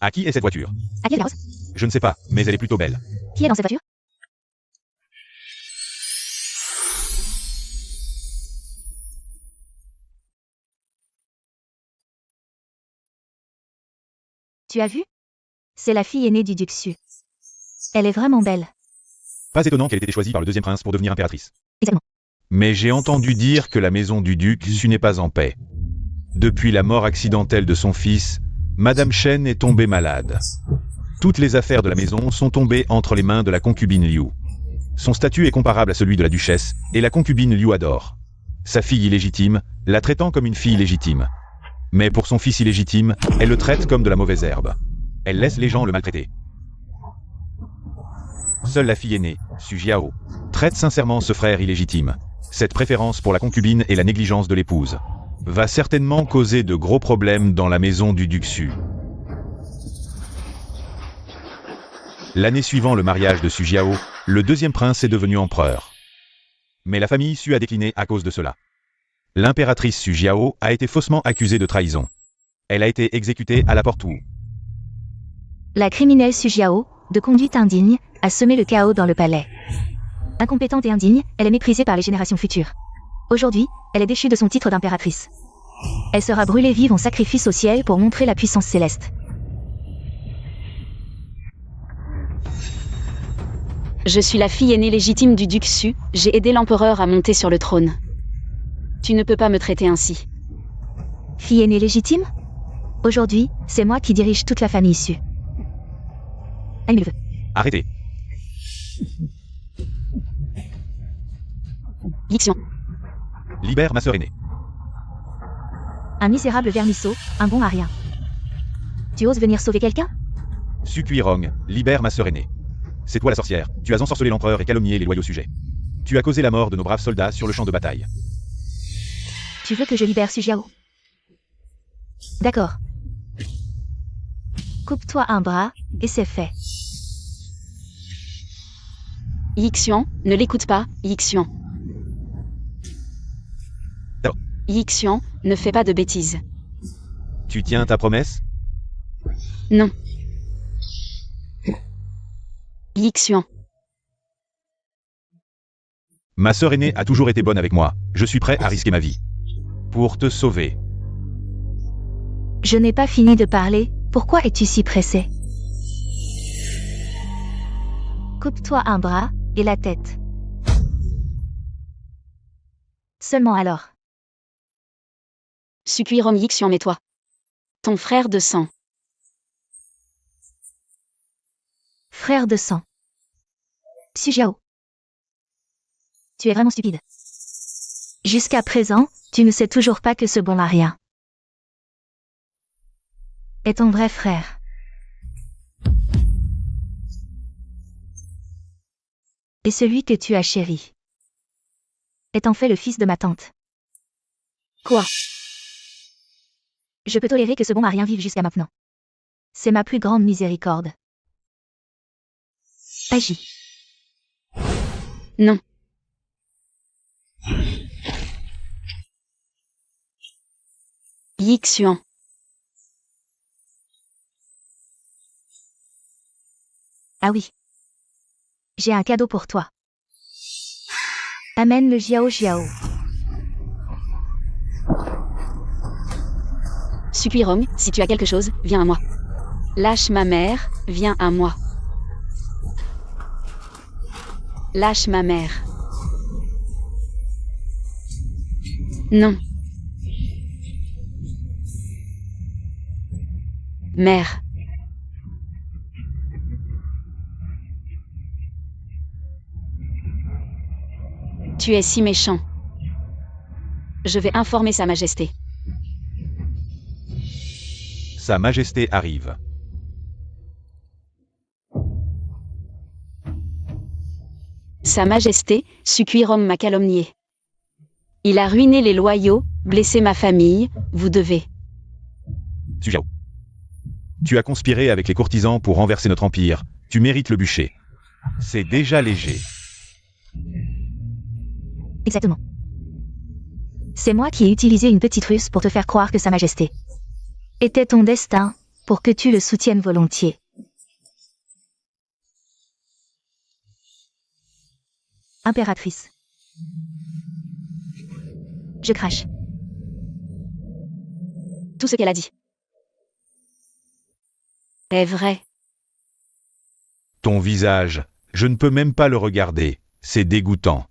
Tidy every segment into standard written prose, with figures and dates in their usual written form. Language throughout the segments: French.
À qui est cette voiture? À qui est la carrosse? Je ne sais pas, mais elle est plutôt belle. Qui est dans cette voiture? Tu as vu? C'est la fille aînée du duc Su. Elle est vraiment belle. Pas étonnant qu'elle ait été choisie par le deuxième prince pour devenir impératrice. Exactement. Mais j'ai entendu dire que la maison du duc Su n'est pas en paix. Depuis la mort accidentelle de son fils, Madame Chen est tombée malade. Toutes les affaires de la maison sont tombées entre les mains de la concubine Liu. Son statut est comparable à celui de la duchesse, et la concubine Liu adore sa fille illégitime, la traitant comme une fille légitime. Mais pour son fils illégitime, elle le traite comme de la mauvaise herbe. Elle laisse les gens le maltraiter. Seule la fille aînée, Su Jiao, traite sincèrement ce frère illégitime. Cette préférence pour la concubine et la négligence de l'épouse va certainement causer de gros problèmes dans la maison du duc Su. L'année suivant le mariage de Su Jiao, le deuxième prince est devenu empereur. Mais la famille Su a décliné à cause de cela. L'impératrice Su Jiao a été faussement accusée de trahison. Elle a été exécutée à la porte où La criminelle Su Jiao, de conduite indigne, a semé le chaos dans le palais. Incompétente et indigne, elle est méprisée par les générations futures. Aujourd'hui, elle est déchue de son titre d'impératrice. Elle sera brûlée vive en sacrifice au ciel pour montrer la puissance céleste. Je suis la fille aînée légitime du duc Su, j'ai aidé l'empereur à monter sur le trône. Tu ne peux pas me traiter ainsi. Fille aînée légitime? Aujourd'hui, c'est moi qui dirige toute la famille Su. Allumez le feu. Arrêtez. Lixion. Libère ma sœur aînée. Un misérable vermisseau, un bon à rien. Tu oses venir sauver quelqu'un? Su Kuirong, libère ma sœur aînée. C'est toi la sorcière, tu as ensorcelé l'empereur et calomnié les loyaux sujets. Tu as causé la mort de nos braves soldats sur le champ de bataille. Tu veux que je libère Su Jiao? D'accord. Coupe-toi un bras, et c'est fait. Yixian, ne l'écoute pas, Yixian. D'accord. Yixian, ne fais pas de bêtises. Tu tiens ta promesse? Non. Yixian. Ma sœur aînée a toujours été bonne avec moi, je suis prêt à risquer ma vie. Pour te sauver. Je n'ai pas fini de parler, pourquoi es-tu si pressé? Coupe-toi un bras, et la tête. Seulement alors. Sukuirom Yixian, mets-toi. Ton frère de sang. Frère de sang. Su Jiao. Tu es vraiment stupide. Jusqu'à présent, tu ne sais toujours pas que ce bon à rien est ton vrai frère. Et celui que tu as chéri est en fait le fils de ma tante. Quoi? Je peux tolérer que ce bon à rien vive jusqu'à maintenant. C'est ma plus grande miséricorde. Agis. Non. Yixian. Ah oui. J'ai un cadeau pour toi. Amène le Jiao Jiao. Sukuirom, si tu as quelque chose, viens à moi. Lâche ma mère, viens à moi. Lâche ma mère. Non. Mère. Tu es si méchant. Je vais informer Sa Majesté. Sa Majesté arrive. Sa Majesté, Sukuirom m'a calomnié. Il a ruiné les loyaux, blessé ma famille, vous devez. Su Jiao. Tu as conspiré avec les courtisans pour renverser notre empire, tu mérites le bûcher. C'est déjà léger. Exactement. C'est moi qui ai utilisé une petite ruse pour te faire croire que Sa Majesté était ton destin, pour que tu le soutiennes volontiers. Impératrice. Je crache. Tout ce qu'elle a dit est vrai. Ton visage, je ne peux même pas le regarder, c'est dégoûtant.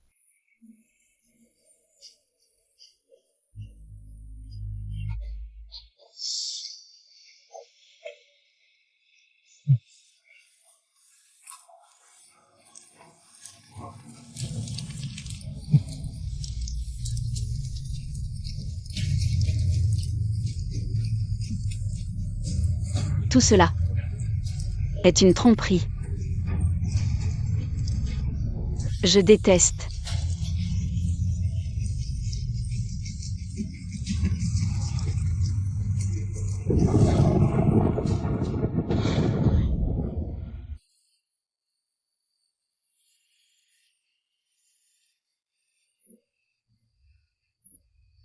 Tout cela est une tromperie. Je déteste.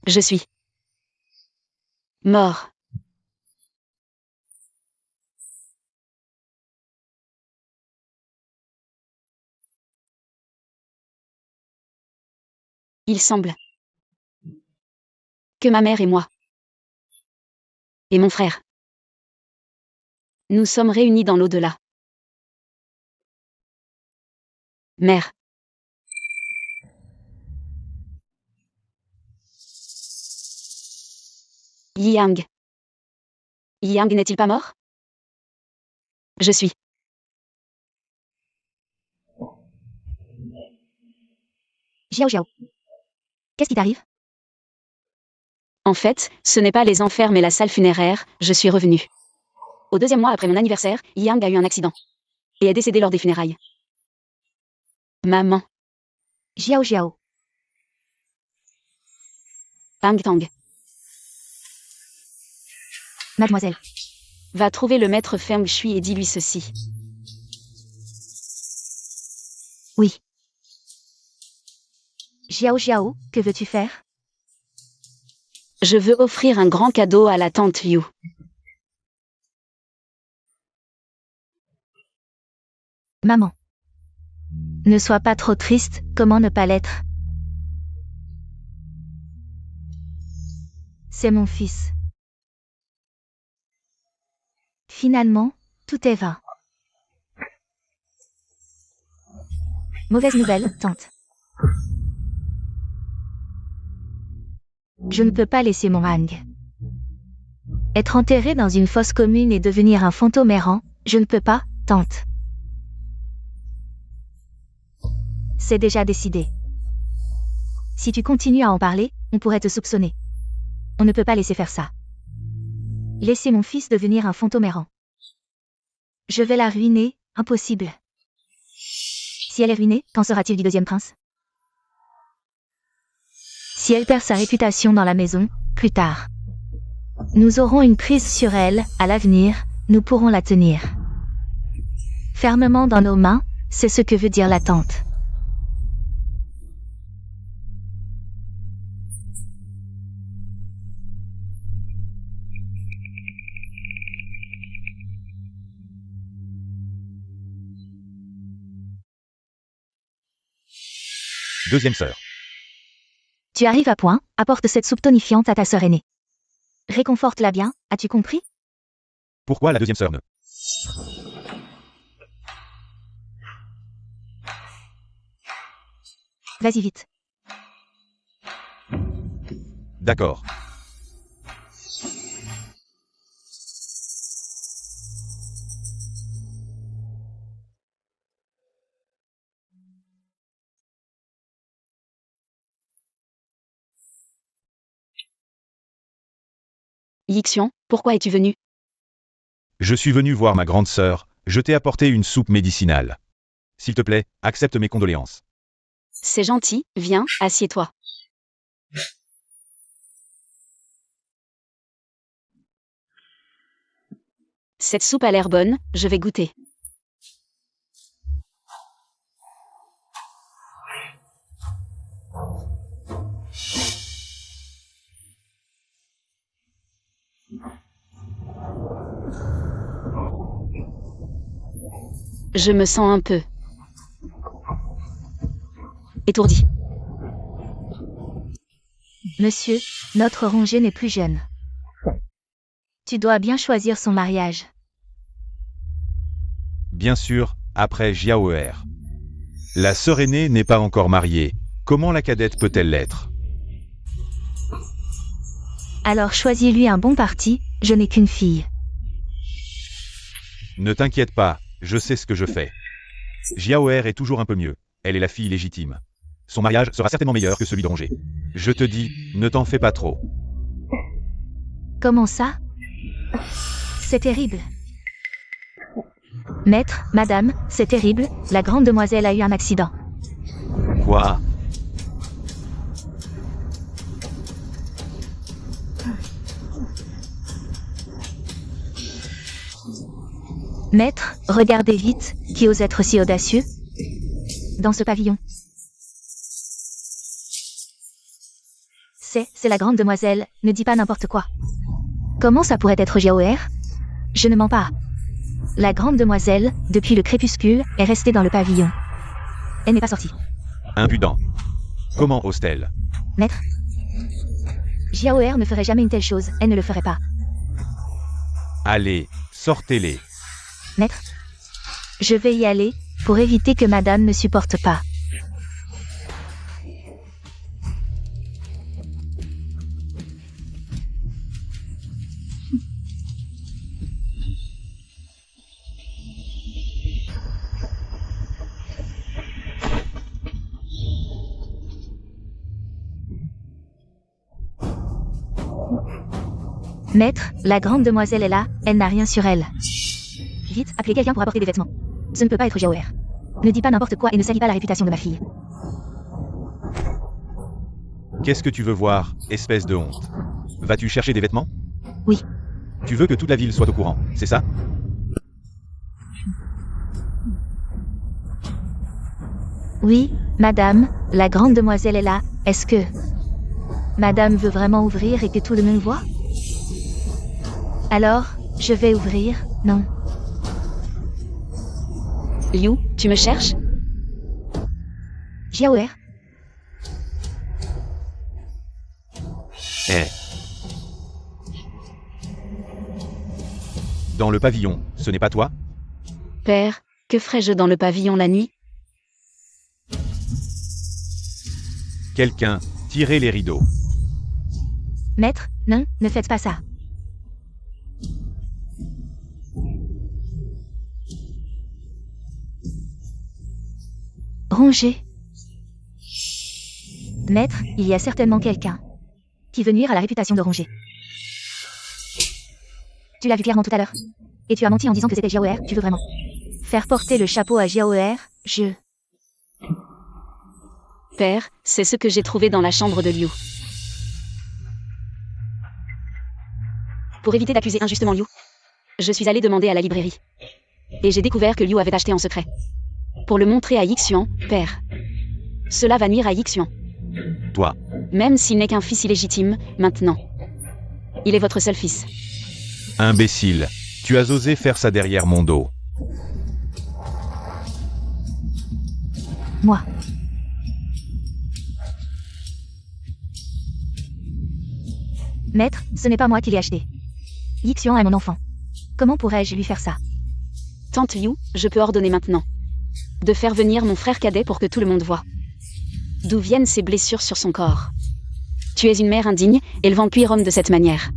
Je suis mort. Il semble que ma mère et moi, et mon frère, nous sommes réunis dans l'au-delà. Mère. Yang. Yang n'est-il pas mort? Je suis. Jiao Jiao. Qu'est-ce qui t'arrive? En fait, ce n'est pas les enfers mais la salle funéraire, je suis revenue. Au 2e mois après mon anniversaire, Yang a eu un accident. Et est décédé lors des funérailles. Maman. Jiao Jiao. Pang Tang. Mademoiselle. Va trouver le maître Feng Shui et dis-lui ceci. Oui. Jiao Jiao, que veux-tu faire? Je veux offrir un grand cadeau à la tante Liu. Maman. Ne sois pas trop triste, comment ne pas l'être? C'est mon fils. Finalement, tout est vain. Mauvaise nouvelle, tante. Je ne peux pas laisser mon Hang être enterré dans une fosse commune et devenir un fantôme errant, je ne peux pas, tante. C'est déjà décidé. Si tu continues à en parler, on pourrait te soupçonner. On ne peut pas laisser faire ça. Laisser mon fils devenir un fantôme errant. Je vais la ruiner, impossible. Si elle est ruinée, qu'en sera-t-il du deuxième prince? Si elle perd sa réputation dans la maison, plus tard. Nous aurons une prise sur elle, à l'avenir, nous pourrons la tenir fermement dans nos mains, c'est ce que veut dire la tante. Deuxième sœur. Tu arrives à point, apporte cette soupe tonifiante à ta sœur aînée. Réconforte-la bien, as-tu compris? Pourquoi la deuxième sœur ne? Vas-y vite. D'accord. Yixian, pourquoi es-tu venu? Je suis venu voir ma grande sœur, je t'ai apporté une soupe médicinale. S'il te plaît, accepte mes condoléances. C'est gentil, viens, assieds-toi. Cette soupe a l'air bonne, je vais goûter. Je me sens un peu étourdi. Monsieur, notre rongé n'est plus jeune. Tu dois bien choisir son mariage. Bien sûr, après Jiaoer. La sœur aînée n'est pas encore mariée. Comment la cadette peut-elle l'être? Alors choisis-lui un bon parti, je n'ai qu'une fille. Ne t'inquiète pas, je sais ce que je fais. Jiaoer est toujours un peu mieux. Elle est la fille légitime. Son mariage sera certainement meilleur que celui de Rongé. Je te dis, ne t'en fais pas trop. Comment ça? C'est terrible. Maître, madame, c'est terrible, la grande demoiselle a eu un accident. Quoi? Maître, regardez vite, qui ose être si audacieux? Dans ce pavillon. C'est la grande demoiselle, ne dis pas n'importe quoi. Comment ça pourrait être Jiaoer? Je ne mens pas. La grande demoiselle, depuis le crépuscule, est restée dans le pavillon. Elle n'est pas sortie. Impudent. Comment ose-t-elle? Maître? Jiaoer ne ferait jamais une telle chose, elle ne le ferait pas. Allez, sortez-les. Maître? Je vais y aller, pour éviter que madame ne supporte pas. Maître, la grande demoiselle est là, elle n'a rien sur elle. Vite, appelez quelqu'un pour apporter des vêtements. Ce ne peut pas être Jiaoer. Ne dis pas n'importe quoi et ne salis pas la réputation de ma fille. Qu'est-ce que tu veux voir, espèce de honte? Vas-tu chercher des vêtements? Oui. Tu veux que toute la ville soit au courant, c'est ça? Oui, madame, la grande demoiselle est là, est-ce que... Madame veut vraiment ouvrir et que tout le monde voit? Alors, je vais ouvrir, non. Liu, tu me cherches? Jiaoer? Eh. Dans le pavillon, ce n'est pas toi? Père, que ferais-je dans le pavillon la nuit? Quelqu'un, tirez les rideaux. Maître, non, ne faites pas ça. Rongé. Maître, il y a certainement quelqu'un qui veut nuire à la réputation de Rongé. Tu l'as vu clairement tout à l'heure. Et tu as menti en disant que c'était Jiaoer, tu veux vraiment faire porter le chapeau à Jiaoer, Père, c'est ce que j'ai trouvé dans la chambre de Liu. Pour éviter d'accuser injustement Liu, je suis allée demander à la librairie. Et j'ai découvert que Liu avait acheté en secret. Pour le montrer à Yixuan, père. Cela va nuire à Yixuan. Toi. Même s'il n'est qu'un fils illégitime, maintenant. Il est votre seul fils. Imbécile. Tu as osé faire ça derrière mon dos. Moi. Maître, ce n'est pas moi qui l'ai acheté. Yixuan est mon enfant. Comment pourrais-je lui faire ça? Tante Liu, je peux ordonner maintenant de faire venir mon frère cadet pour que tout le monde voie. D'où viennent ces blessures sur son corps? Tu es une mère indigne, élevant Cuirom de cette manière.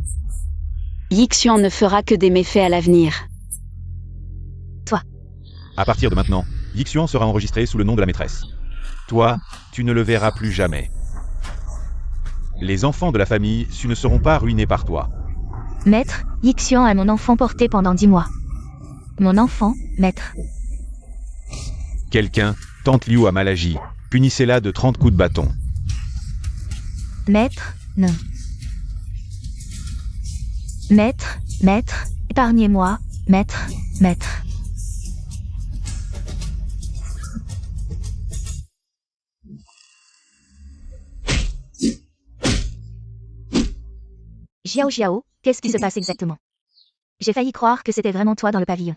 Yixuan ne fera que des méfaits à l'avenir. Toi. À partir de maintenant, Yixuan sera enregistré sous le nom de la maîtresse. Toi, tu ne le verras plus jamais. Les enfants de la famille ne seront pas ruinés par toi. Maître, Yixuan est mon enfant porté pendant 10 mois. Mon enfant, maître. Quelqu'un, tante Liu a mal agi. Punissez-la de 30 coups de bâton. Maître, non. Maître, maître, épargnez-moi, maître, maître. Jiao, qu'est-ce qui se passe exactement? J'ai failli croire que c'était vraiment toi dans le pavillon.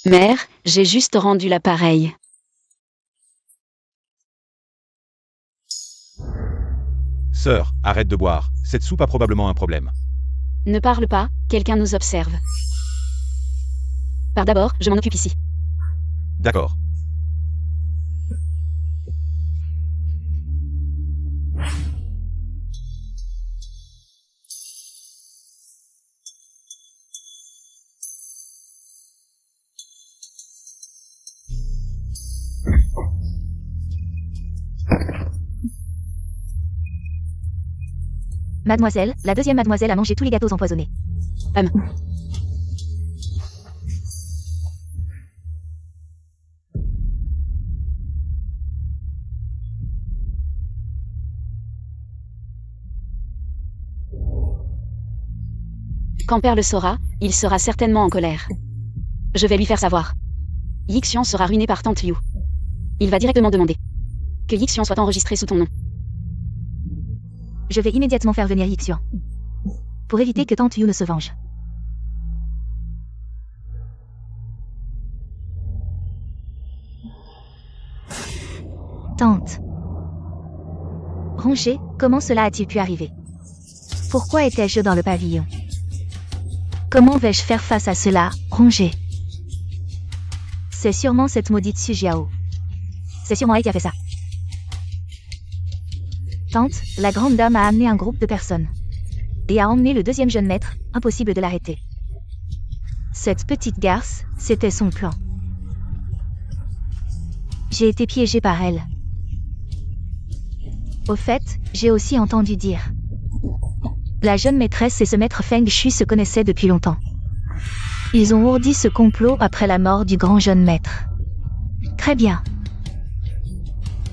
Mère, j'ai juste rendu l'appareil. Sœur, arrête de boire, cette soupe a probablement un problème. Ne parle pas, quelqu'un nous observe. Pars d'abord, je m'en occupe ici. D'accord. Mademoiselle, la deuxième mademoiselle a mangé tous les gâteaux empoisonnés. Quand Père le saura, il sera certainement en colère. Je vais lui faire savoir. Yixian sera ruiné par Tante Liu. Il va directement demander que Yixian soit enregistré sous ton nom. Je vais immédiatement faire venir Yixian. Pour éviter que Tante Yu ne se venge. Tante. Rongé, comment cela a-t-il pu arriver? Pourquoi étais-je dans le pavillon? Comment vais-je faire face à cela, Rongé? C'est sûrement cette maudite Sujiao. C'est sûrement elle qui a fait ça. Tante, la grande dame a amené un groupe de personnes. Et a emmené le deuxième jeune maître, impossible de l'arrêter. Cette petite garce, c'était son plan. J'ai été piégée par elle. Au fait, j'ai aussi entendu dire. La jeune maîtresse et ce maître Feng Shui se connaissaient depuis longtemps. Ils ont ourdi ce complot après la mort du grand jeune maître. Très bien.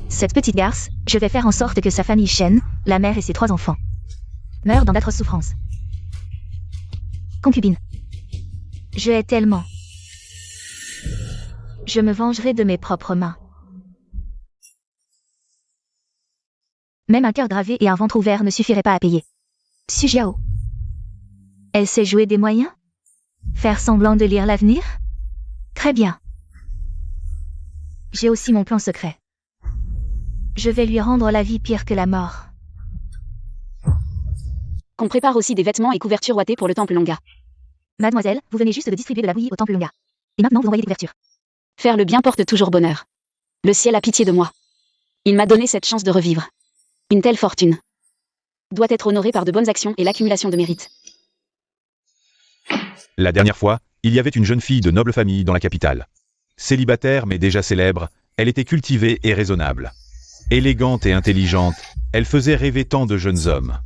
Cette petite garce, je vais faire en sorte que sa famille Shen, la mère et ses 3 enfants, meurent dans d'atroces souffrances. Concubine. Je hais tellement. Je me vengerai de mes propres mains. Même un cœur gravé et un ventre ouvert ne suffiraient pas à payer. Sujiao. Elle sait jouer des moyens? Faire semblant de lire l'avenir? Très bien. J'ai aussi mon plan secret. Je vais lui rendre la vie pire que la mort. Qu'on prépare aussi des vêtements et couvertures ouatées pour le temple Longa. Mademoiselle, vous venez juste de distribuer de la bouillie au temple Longa. Et maintenant vous envoyez des couvertures. Faire le bien porte toujours bonheur. Le ciel a pitié de moi. Il m'a donné cette chance de revivre. Une telle fortune doit être honorée par de bonnes actions et l'accumulation de mérites. La dernière fois, il y avait une jeune fille de noble famille dans la capitale. Célibataire mais déjà célèbre, elle était cultivée et raisonnable. Élégante et intelligente, elle faisait rêver tant de jeunes hommes.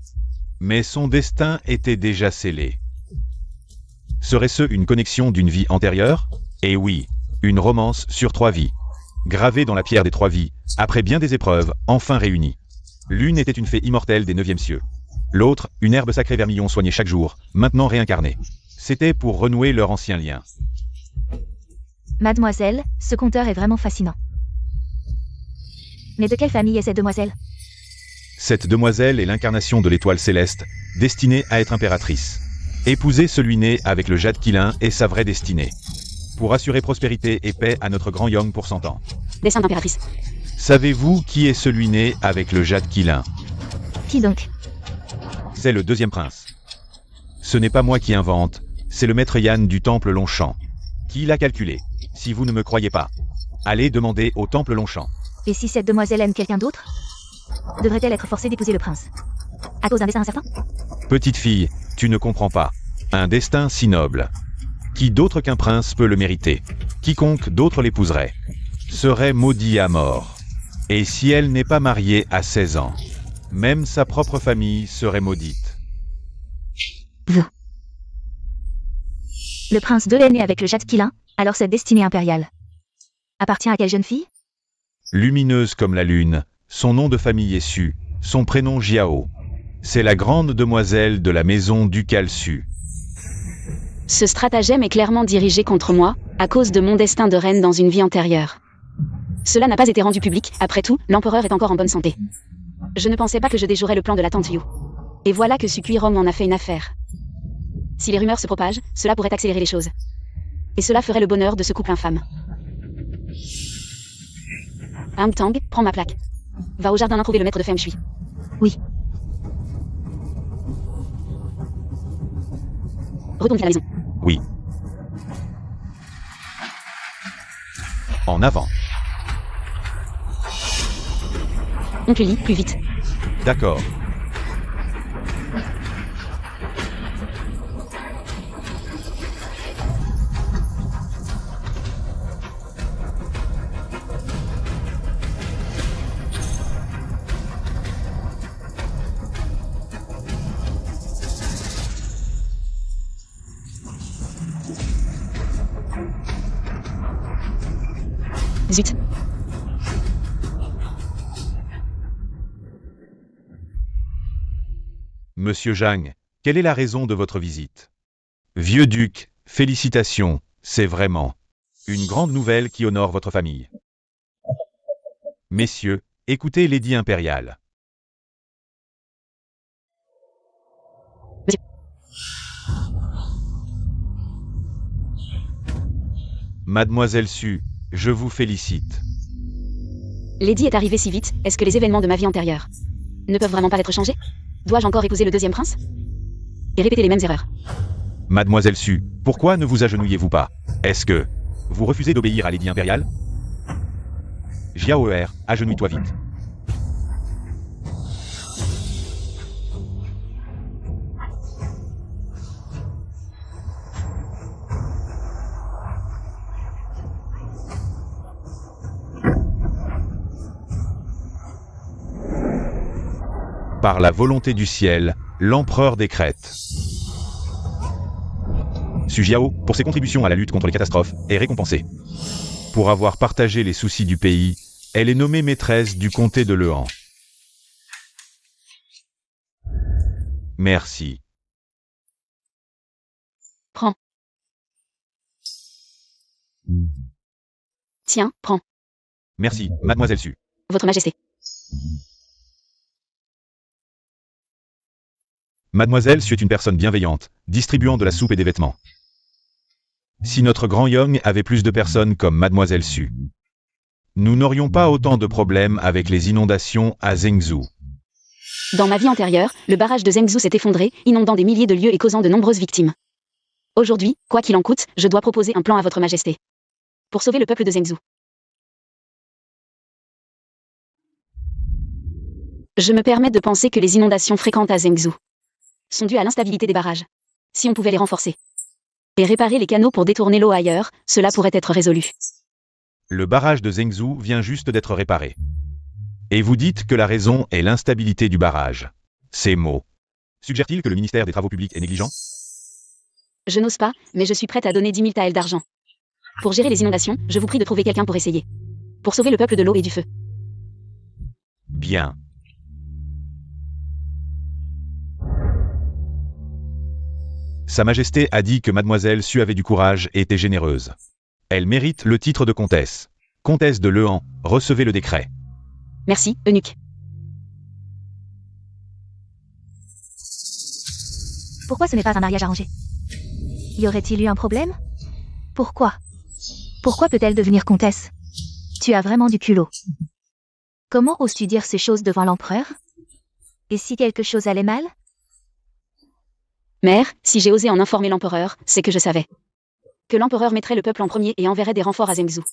Mais son destin était déjà scellé. Serait-ce une connexion d'une vie antérieure? Eh oui, une romance sur 3 vies. Gravée dans la pierre des 3 vies, après bien des épreuves, enfin réunies. L'une était une fée immortelle des 9e cieux. L'autre, une herbe sacrée vermillon soignée chaque jour, maintenant réincarnée. C'était pour renouer leur ancien lien. Mademoiselle, ce conteur est vraiment fascinant. Mais de quelle famille est cette demoiselle? Cette demoiselle est l'incarnation de l'étoile céleste, destinée à être impératrice. Épouser celui né avec le jade Qilin est sa vraie destinée. Pour assurer prospérité et paix à notre grand Yong pour 100 ans. Destin d'impératrice. Savez-vous qui est celui né avec le jade Qilin? Qui donc? C'est le 2e prince. Ce n'est pas moi qui invente, c'est le maître Yan du temple Longchamp. Qui l'a calculé? Si vous ne me croyez pas, allez demander au temple Longchamp. Et si cette demoiselle aime quelqu'un d'autre? Devrait-elle être forcée d'épouser le prince? À cause d'un destin incertain? Petite fille, tu ne comprends pas. Un destin si noble. Qui d'autre qu'un prince peut le mériter? Quiconque d'autre l'épouserait serait maudit à mort. Et si elle n'est pas mariée à 16 ans, même sa propre famille serait maudite. Vous. Le prince 2 est né avec le jade Qilin, alors cette destinée impériale appartient à quelle jeune fille? Lumineuse comme la lune, son nom de famille est Su, son prénom Jiao. C'est la grande demoiselle de la maison ducale Su. Ce stratagème est clairement dirigé contre moi, à cause de mon destin de reine dans une vie antérieure. Cela n'a pas été rendu public, après tout, l'empereur est encore en bonne santé. Je ne pensais pas que je déjouerais le plan de la tante Yu. Et voilà que Su Kuirom en a fait une affaire. Si les rumeurs se propagent, cela pourrait accélérer les choses. Et cela ferait le bonheur de ce couple infâme. Hang Tang, prends ma plaque. Va au jardin nain trouver le maître de Feng Shui. Oui. Retourne à la maison. Oui. En avant. Oncle Lee, plus vite. D'accord. Zut. Monsieur Zhang, quelle est la raison de votre visite? Vieux duc, félicitations, c'est vraiment une grande nouvelle qui honore votre famille. Messieurs, écoutez Lady Impériale. Mademoiselle Su, je vous félicite. Lady est arrivée si vite, est-ce que les événements de ma vie antérieure ne peuvent vraiment pas être changés? Dois-je encore épouser le deuxième prince? Et répéter les mêmes erreurs? Mademoiselle Su, pourquoi ne vous agenouillez-vous pas? Est-ce que vous refusez d'obéir à Lady Impériale? Jiaoer, agenouille-toi vite. Par la volonté du ciel, l'empereur décrète. Su Jiao, pour ses contributions à la lutte contre les catastrophes, est récompensée. Pour avoir partagé les soucis du pays, elle est nommée maîtresse du comté de Lehan. Merci. Prends. Tiens, prends. Merci, Mademoiselle Su. Votre Majesté. Mademoiselle Su est une personne bienveillante, distribuant de la soupe et des vêtements. Si notre grand Yong avait plus de personnes comme Mademoiselle Su, nous n'aurions pas autant de problèmes avec les inondations à Zhengzhou. Dans ma vie antérieure, le barrage de Zhengzhou s'est effondré, inondant des milliers de lieux et causant de nombreuses victimes. Aujourd'hui, quoi qu'il en coûte, je dois proposer un plan à votre Majesté. Pour sauver le peuple de Zhengzhou. Je me permets de penser que les inondations fréquentes à Zhengzhou sont dues à l'instabilité des barrages. Si on pouvait les renforcer et réparer les canaux pour détourner l'eau ailleurs, cela pourrait être résolu. Le barrage de Zhengzhou vient juste d'être réparé. Et vous dites que la raison est l'instabilité du barrage. Ces mots suggèrent-ils que le ministère des Travaux publics est négligent? Je n'ose pas, mais je suis prête à donner 10 000 taels d'argent. Pour gérer les inondations, je vous prie de trouver quelqu'un pour essayer. Pour sauver le peuple de l'eau et du feu. Bien. Sa Majesté a dit que Mademoiselle Su avait du courage et était généreuse. Elle mérite le titre de comtesse. Comtesse de Lehan, recevez le décret. Merci, eunuque. Pourquoi ce n'est pas un mariage arrangé? Y aurait-il eu un problème? Pourquoi? Pourquoi peut-elle devenir comtesse? Tu as vraiment du culot. Comment oses-tu dire ces choses devant l'empereur? Et si quelque chose allait mal? Mère, si j'ai osé en informer l'empereur, c'est que je savais que l'empereur mettrait le peuple en premier et enverrait des renforts à Zhengzhou.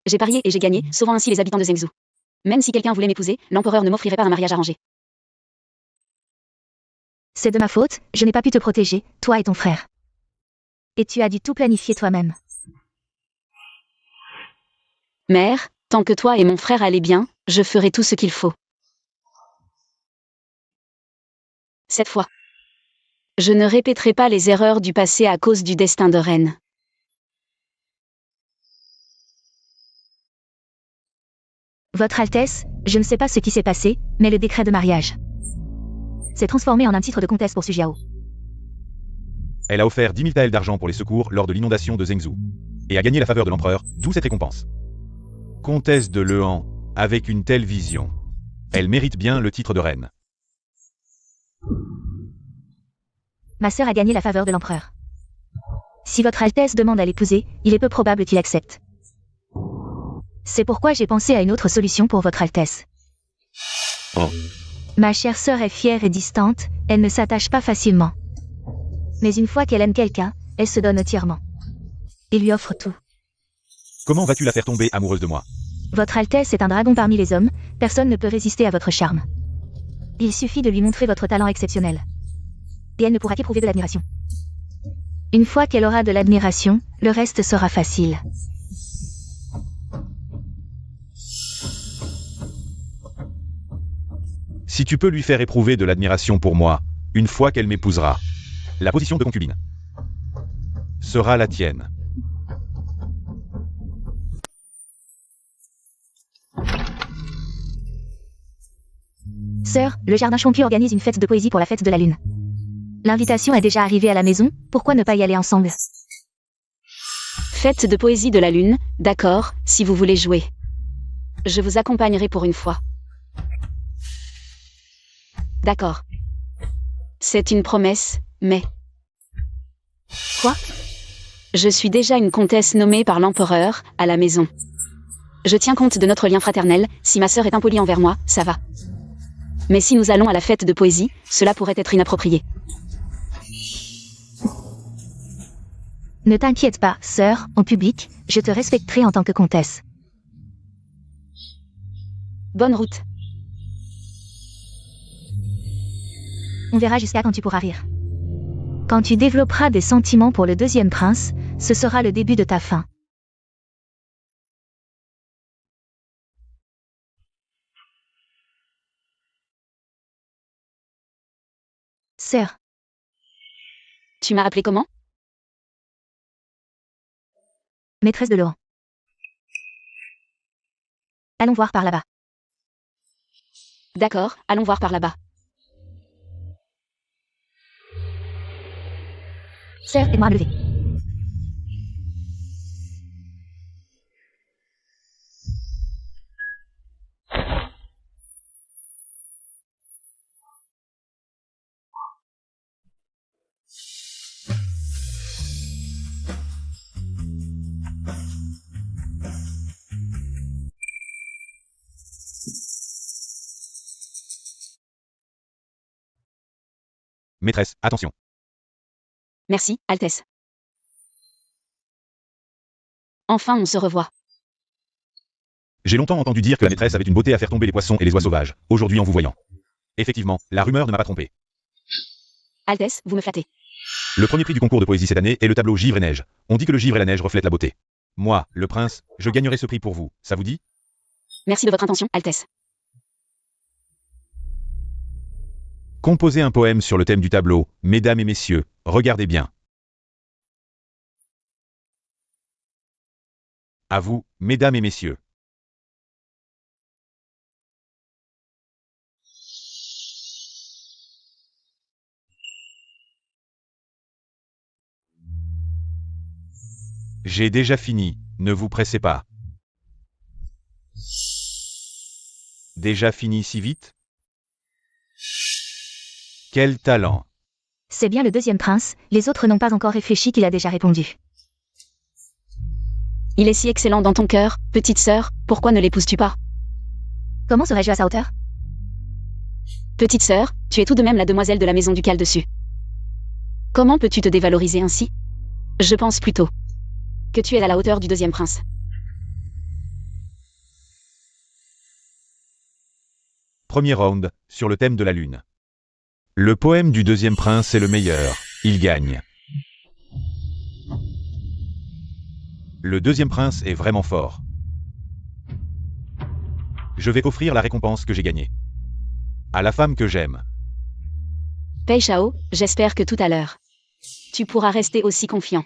J'ai parié et j'ai gagné, sauvant ainsi les habitants de Zhengzhou. Même si quelqu'un voulait m'épouser, l'empereur ne m'offrirait pas un mariage arrangé. C'est de ma faute, je n'ai pas pu te protéger, toi et ton frère. Et tu as dû tout planifier toi-même. Mère, tant que toi et mon frère allez bien, je ferai tout ce qu'il faut. Cette fois, je ne répéterai pas les erreurs du passé à cause du destin de reine. Votre Altesse, je ne sais pas ce qui s'est passé, mais le décret de mariage s'est transformé en un titre de comtesse pour Su Jiao. Elle a offert 10 000 taels d'argent pour les secours lors de l'inondation de Zhengzhou. Et a gagné la faveur de l'empereur, d'où cette récompense. Comtesse de Lehan, avec une telle vision, elle mérite bien le titre de reine. Ma sœur a gagné la faveur de l'empereur. Si votre Altesse demande à l'épouser, il est peu probable qu'il accepte. C'est pourquoi j'ai pensé à une autre solution pour votre Altesse. Oh. Ma chère sœur est fière et distante, elle ne s'attache pas facilement. Mais une fois qu'elle aime quelqu'un, elle se donne entièrement. Il lui offre tout. Comment vas-tu la faire tomber amoureuse de moi? Votre Altesse est un dragon parmi les hommes, personne ne peut résister à votre charme. Il suffit de lui montrer votre talent exceptionnel. Et elle ne pourra qu'éprouver de l'admiration. Une fois qu'elle aura de l'admiration, le reste sera facile. Si tu peux lui faire éprouver de l'admiration pour moi, une fois qu'elle m'épousera, la position de concubine sera la tienne. Sœur, le jardin Chonpu organise une fête de poésie pour la fête de la lune. L'invitation est déjà arrivée à la maison, pourquoi ne pas y aller ensemble? Fête de poésie de la lune, d'accord, si vous voulez jouer. Je vous accompagnerai pour une fois. D'accord. C'est une promesse, mais... Quoi? Je suis déjà une comtesse nommée par l'empereur, à la maison. Je tiens compte de notre lien fraternel, si ma sœur est impolie envers moi, ça va. Mais si nous allons à la fête de poésie, cela pourrait être inapproprié. Ne t'inquiète pas, sœur, en public, je te respecterai en tant que comtesse. Bonne route. On verra jusqu'à quand tu pourras rire. Quand tu développeras des sentiments pour le deuxième prince, ce sera le début de ta fin. Sœur, Tu m'as appelé comment? maîtresse de Laurent. Allons voir par là-bas. D'accord, allons voir par là-bas. Sœur, aide-moi à me lever. Maîtresse, attention. Merci, Altesse. Enfin, on se revoit. J'ai longtemps entendu dire que la maîtresse avait une beauté à faire tomber les poissons et les oies sauvages, aujourd'hui en vous voyant. Effectivement, la rumeur ne m'a pas trompé. Altesse, vous me flattez. Le premier prix du concours de poésie cette année est le tableau Givre et Neige. On dit que le givre et la neige reflètent la beauté. Moi, le prince, je gagnerai ce prix pour vous, ça vous dit? Merci de votre intention, Altesse. Composez un poème sur le thème du tableau, mesdames et messieurs, regardez bien. À vous, mesdames et messieurs. J'ai déjà fini, ne vous pressez pas. Déjà fini si vite? Quel talent! C'est bien le deuxième prince, les autres n'ont pas encore réfléchi qu'il a déjà répondu. Il est si excellent dans ton cœur, petite sœur, pourquoi ne l'épouses-tu pas? Comment serais-je à sa hauteur? Petite sœur, tu es tout de même la demoiselle de la maison ducale dessus. Comment peux-tu te dévaloriser ainsi? Je pense plutôt que tu es à la hauteur du deuxième prince. Premier round, sur le thème de la lune. Le poème du deuxième prince est le meilleur, il gagne. Le deuxième prince est vraiment fort. Je vais offrir la récompense que j'ai gagnée. À la femme que j'aime. Pei Shao, j'espère que tout à l'heure, tu pourras rester aussi confiant.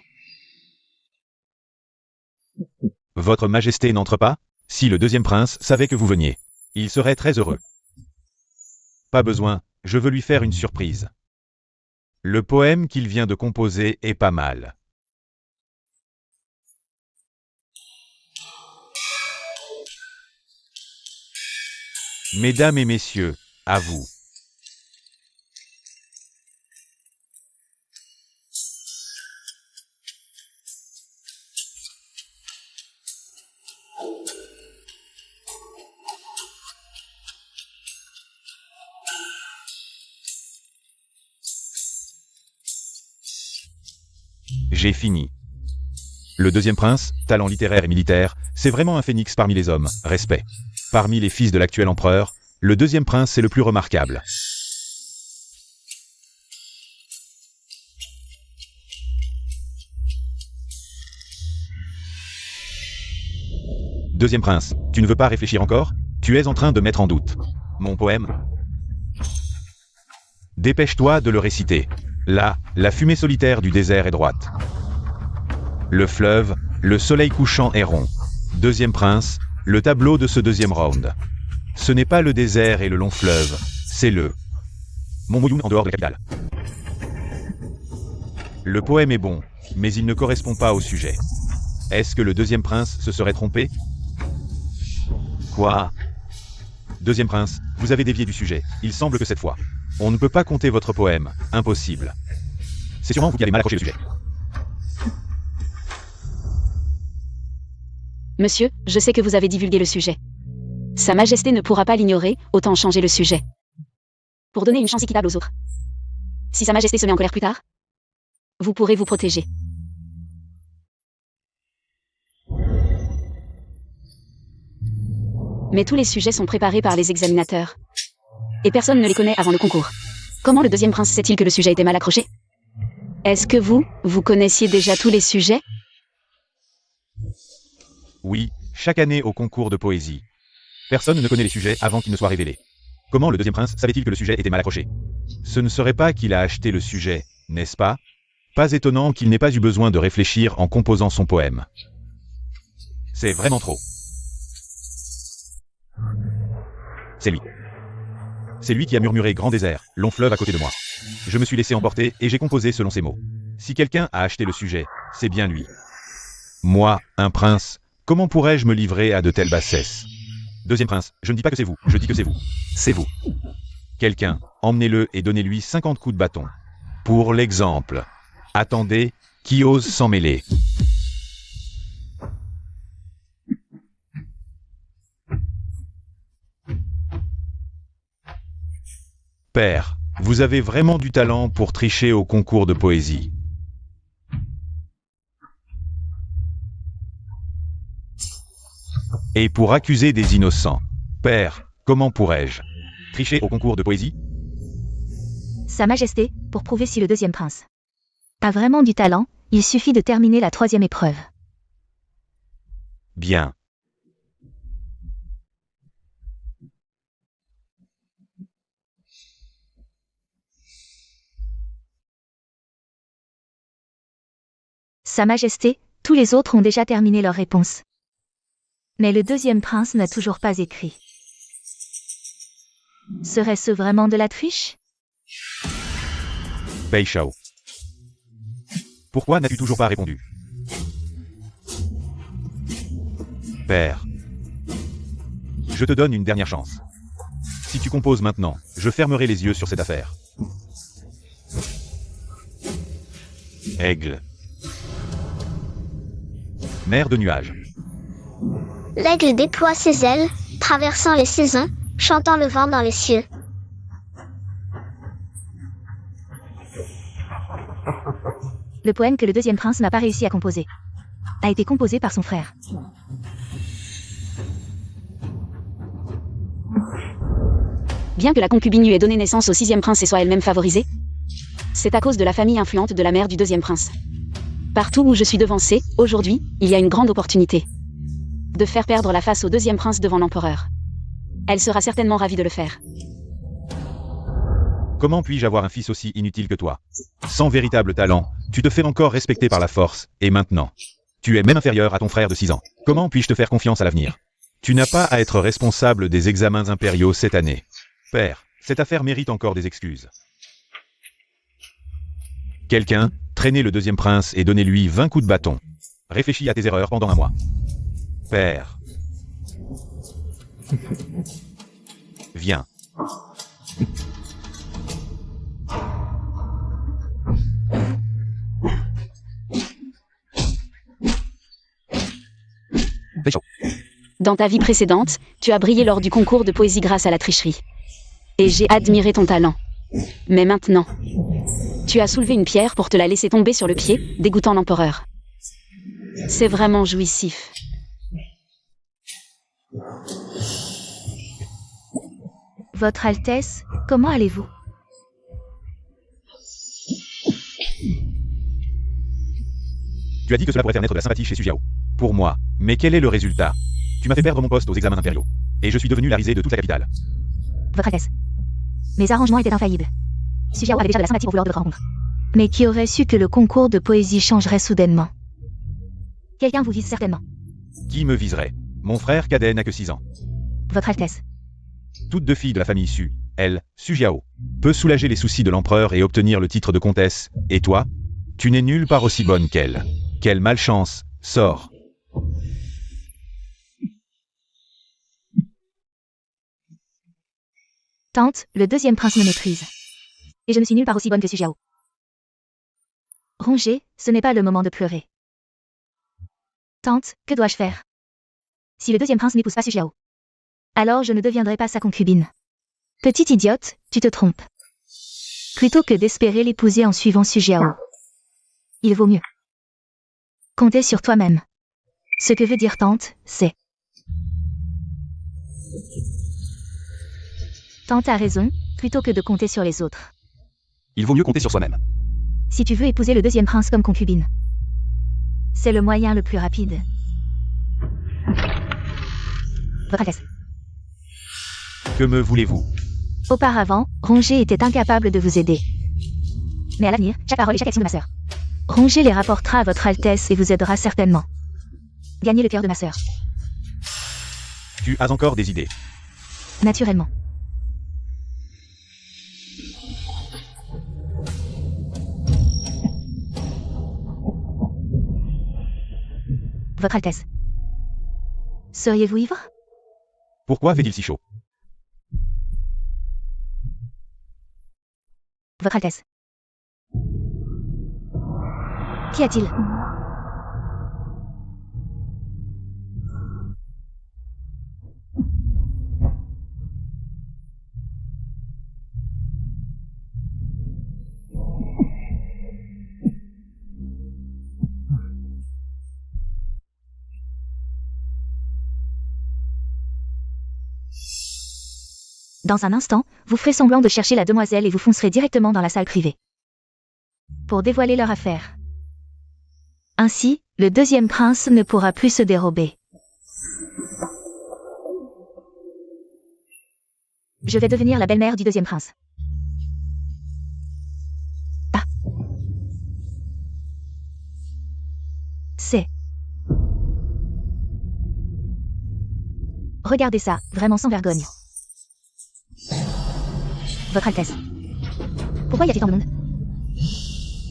Votre Majesté n'entre pas? Si le deuxième prince savait que vous veniez, il serait très heureux. Pas besoin, je veux lui faire une surprise. Le poème qu'il vient de composer est pas mal. Mesdames et messieurs, à vous. J'ai fini. Le deuxième prince, talent littéraire et militaire, c'est vraiment un phénix parmi les hommes, respect. Parmi les fils de l'actuel empereur, le deuxième prince est le plus remarquable. Deuxième prince, tu ne veux pas réfléchir encore? Tu es en train de mettre en doute mon poème. Dépêche-toi de le réciter. Là, la fumée solitaire du désert est droite. Le fleuve, le soleil couchant est rond. Deuxième prince, le tableau de ce deuxième round. Ce n'est pas le désert et le long fleuve, c'est le Montmoyoun en dehors de la capitale. Le poème est bon, mais il ne correspond pas au sujet. Est-ce que le deuxième prince se serait trompé? Quoi? Deuxième prince, vous avez dévié du sujet. Il semble que cette fois, on ne peut pas compter votre poème. Impossible. C'est sûrement vous qui avez mal accroché le sujet. Monsieur, je sais que vous avez divulgué le sujet. Sa Majesté ne pourra pas l'ignorer, autant changer le sujet. Pour donner une chance équitable aux autres. Si Sa Majesté se met en colère plus tard, vous pourrez vous protéger. Mais tous les sujets sont préparés par les examinateurs. Et personne ne les connaît avant le concours. Comment le deuxième prince sait-il que le sujet était mal accroché? Est-ce que vous connaissiez déjà tous les sujets? Oui, chaque année au concours de poésie. Personne ne connaît les sujets avant qu'ils ne soient révélés. Comment le deuxième prince savait-il que le sujet était mal accroché? Ce ne serait pas qu'il a acheté le sujet, n'est-ce pas? Pas étonnant qu'il n'ait pas eu besoin de réfléchir en composant son poème. C'est vraiment trop. C'est lui. C'est lui qui a murmuré grand désert, long fleuve à côté de moi. Je me suis laissé emporter et j'ai composé selon ces mots. Si quelqu'un a acheté le sujet, c'est bien lui. Moi, un prince, comment pourrais-je me livrer à de telles bassesses? Deuxième prince, je ne dis pas que c'est vous, je dis que c'est vous. C'est vous. Quelqu'un, emmenez-le et donnez-lui 50 coups de bâton. Pour l'exemple. Attendez, qui ose s'en mêler? Père, vous avez vraiment du talent pour tricher au concours de poésie. Et pour accuser des innocents. Père, comment pourrais-je tricher au concours de poésie? Sa Majesté, pour prouver si le deuxième prince a vraiment du talent, il suffit de terminer la troisième épreuve. Bien. Sa Majesté, tous les autres ont déjà terminé leur réponse. Mais le deuxième prince n'a toujours pas écrit. Serait-ce vraiment de la triche? Bei Shao. Pourquoi n'as-tu toujours pas répondu? Père. Je te donne une dernière chance. Si tu composes maintenant, je fermerai les yeux sur cette affaire. Aigle. Mer de nuages. L'aigle déploie ses ailes, traversant les saisons, chantant le vent dans les cieux. Le poème que le deuxième prince n'a pas réussi à composer a été composé par son frère. Bien que la concubine lui ait donné naissance au sixième prince et soit elle-même favorisée, c'est à cause de la famille influente de la mère du deuxième prince. Partout où je suis devancée, aujourd'hui, il y a une grande opportunité de faire perdre la face au deuxième prince devant l'empereur. Elle sera certainement ravie de le faire. Comment puis-je avoir un fils aussi inutile que toi? Sans véritable talent, tu te fais encore respecter par la force, et maintenant, tu es même inférieur à ton frère de 6 ans. Comment puis-je te faire confiance à l'avenir? Tu n'as pas à être responsable des examens impériaux cette année. Père, cette affaire mérite encore des excuses. Quelqu'un, traînez le deuxième prince et donnez-lui 20 coups de bâton. Réfléchis à tes erreurs pendant un mois. Père. Viens. Dans ta vie précédente, tu as brillé lors du concours de poésie grâce à la tricherie. Et j'ai admiré ton talent. Mais maintenant, Tu as soulevé une pierre pour te la laisser tomber sur le pied, dégoûtant l'empereur. C'est vraiment jouissif. Votre Altesse, comment allez-vous? Tu as dit que cela pourrait faire naître de la sympathie chez Sujiao. Pour moi. Mais quel est le résultat? Tu m'as fait perdre mon poste aux examens impériaux. Et je suis devenu la risée de toute la capitale. Votre Altesse. Mes arrangements étaient infaillibles. Sujiao avait déjà de la sympathie pour vous lors de votre rencontre. Mais qui aurait su que le concours de poésie changerait soudainement? Quelqu'un vous vise certainement. Qui me viserait? Mon frère cadet n'a que 6 ans. Votre Altesse. Toutes deux filles de la famille Su, elle, Sujiao, peut soulager les soucis de l'empereur et obtenir le titre de comtesse. Et toi? Tu n'es nulle part aussi bonne qu'elle. Quelle malchance, sors. Tante, le deuxième prince me méprise. Et je ne suis nulle part aussi bonne que Sujiao. Rongez, ce n'est pas le moment de pleurer. Tante, que dois-je faire? Si le deuxième prince n'épouse pas Sujiao, alors je ne deviendrai pas sa concubine. Petite idiote, tu te trompes. Plutôt que d'espérer l'épouser en suivant Sujiao, il vaut mieux compter sur toi-même. Ce que veut dire tante, c'est... Tante a raison, plutôt que de compter sur les autres. Il vaut mieux compter sur soi-même. Si tu veux épouser le deuxième prince comme concubine, c'est le moyen le plus rapide. Votre Altesse. Que me voulez-vous? Auparavant, Rongé était incapable de vous aider. Mais à l'avenir, chaque parole et chaque action de ma sœur. Rongé les rapportera à votre Altesse et vous aidera certainement. Gagnez le cœur de ma sœur. Tu as encore des idées? Naturellement. Votre Altesse. Seriez-vous ivre? Pourquoi fait-il si chaud? Votre Altesse. Qu'y a-t-il? Dans un instant, vous ferez semblant de chercher la demoiselle et vous foncerez directement dans la salle privée pour dévoiler leur affaire. Ainsi, le deuxième prince ne pourra plus se dérober. Je vais devenir la belle-mère du deuxième prince. Ah. C'est... Regardez ça, vraiment sans vergogne. Votre Altesse. Pourquoi y a-t-il tant de monde?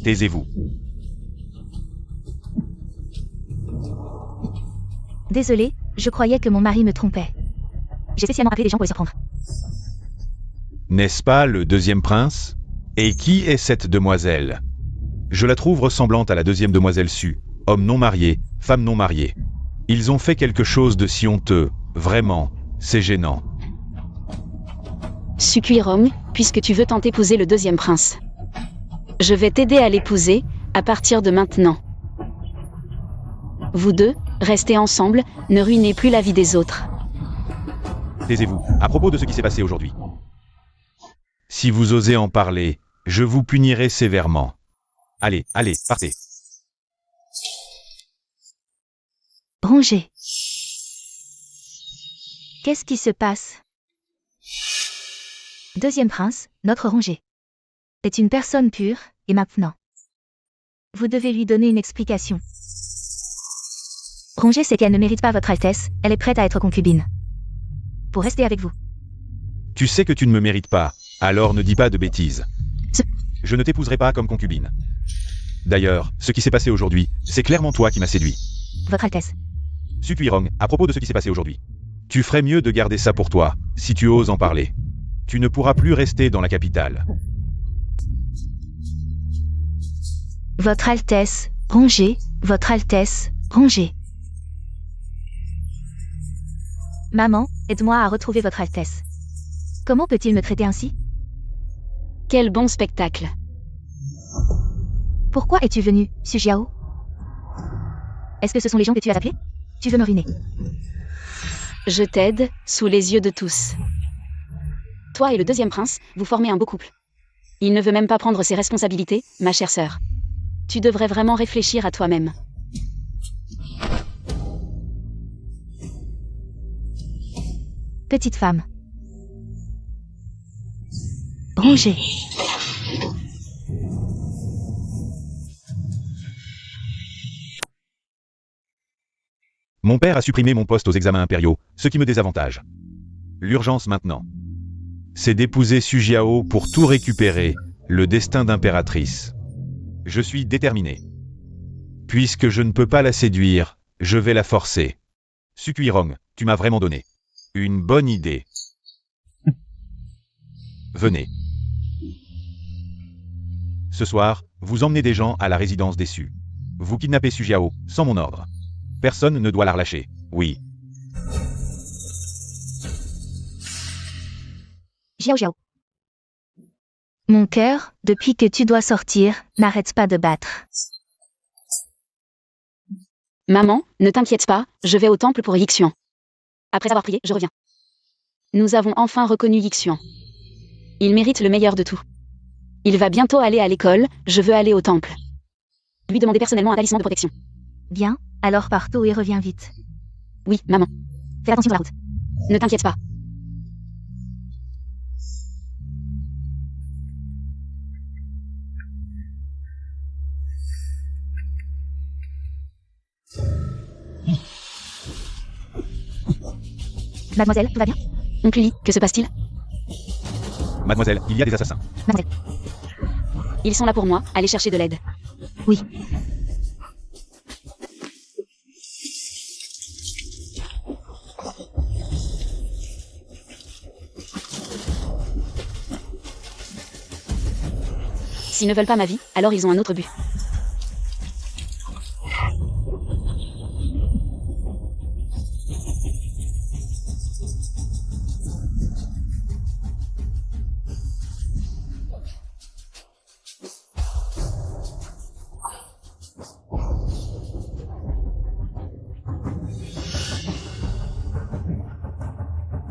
Taisez-vous. Désolé, je croyais que mon mari me trompait. J'ai spécialement appelé des gens pour les surprendre. N'est-ce pas le deuxième prince? Et qui est cette demoiselle? Je la trouve ressemblante à la deuxième demoiselle Su, homme non marié, femme non mariée. Ils ont fait quelque chose de si honteux, vraiment, c'est gênant. Sukuirong, puisque tu veux tant épouser le deuxième prince. Je vais t'aider à l'épouser, à partir de maintenant. Vous deux, restez ensemble, ne ruinez plus la vie des autres. Taisez-vous, à propos de ce qui s'est passé aujourd'hui. Si vous osez en parler, je vous punirai sévèrement. Allez, allez, partez. Rongé. Qu'est-ce qui se passe? Deuxième prince, notre Rongé est une personne pure, et maintenant, vous devez lui donner une explication. Rongé sait qu'elle ne mérite pas votre Altesse, elle est prête à être concubine. Pour rester avec vous. Tu sais que tu ne me mérites pas, alors ne dis pas de bêtises. Ce- Je ne t'épouserai pas comme concubine. D'ailleurs, ce qui s'est passé aujourd'hui, c'est clairement toi qui m'as séduit. Votre Altesse. Sukuirong, à propos de ce qui s'est passé aujourd'hui. Tu ferais mieux de garder ça pour toi, si tu oses en parler. Tu ne pourras plus rester dans la capitale. Votre Altesse, Rongé, votre Altesse, Rongé. Maman, aide-moi à retrouver votre Altesse. Comment peut-il me traiter ainsi? Quel bon spectacle. Pourquoi es-tu venu, Sujiao? Est-ce que ce sont les gens que tu as appelés? Tu veux me ruiner. Je t'aide, sous les yeux de tous. Toi et le deuxième prince, vous formez un beau couple. Il ne veut même pas prendre ses responsabilités, ma chère sœur. Tu devrais vraiment réfléchir à toi-même. Petite femme. Roger. Mon père a supprimé mon poste aux examens impériaux, ce qui me désavantage. L'urgence maintenant, c'est d'épouser Sujiao pour tout récupérer, le destin d'impératrice. Je suis déterminé. Puisque je ne peux pas la séduire, je vais la forcer. Sukuirong, tu m'as vraiment donné une bonne idée. Venez. Ce soir, vous emmenez des gens à la résidence déçue. Vous kidnappez Sujiao, sans mon ordre. Personne ne doit la relâcher. Oui. Jiao Jiao. Mon cœur, depuis que tu dois sortir, n'arrête pas de battre. Maman, ne t'inquiète pas, je vais au temple pour Yixuan. Après avoir prié, je reviens. Nous avons enfin reconnu Yixuan. Il mérite le meilleur de tout. Il va bientôt aller à l'école, je veux aller au temple. Lui demander personnellement un talisman de protection. Bien, alors pars tôt et reviens vite. Oui, maman. Fais attention sur la route. Ne t'inquiète pas. Mademoiselle, tout va bien? Oncle Lee, que se passe-t-il? Mademoiselle, il y a des assassins. Mademoiselle. Ils sont là pour moi, allez chercher de l'aide. Oui. S'ils ne veulent pas ma vie, alors ils ont un autre but.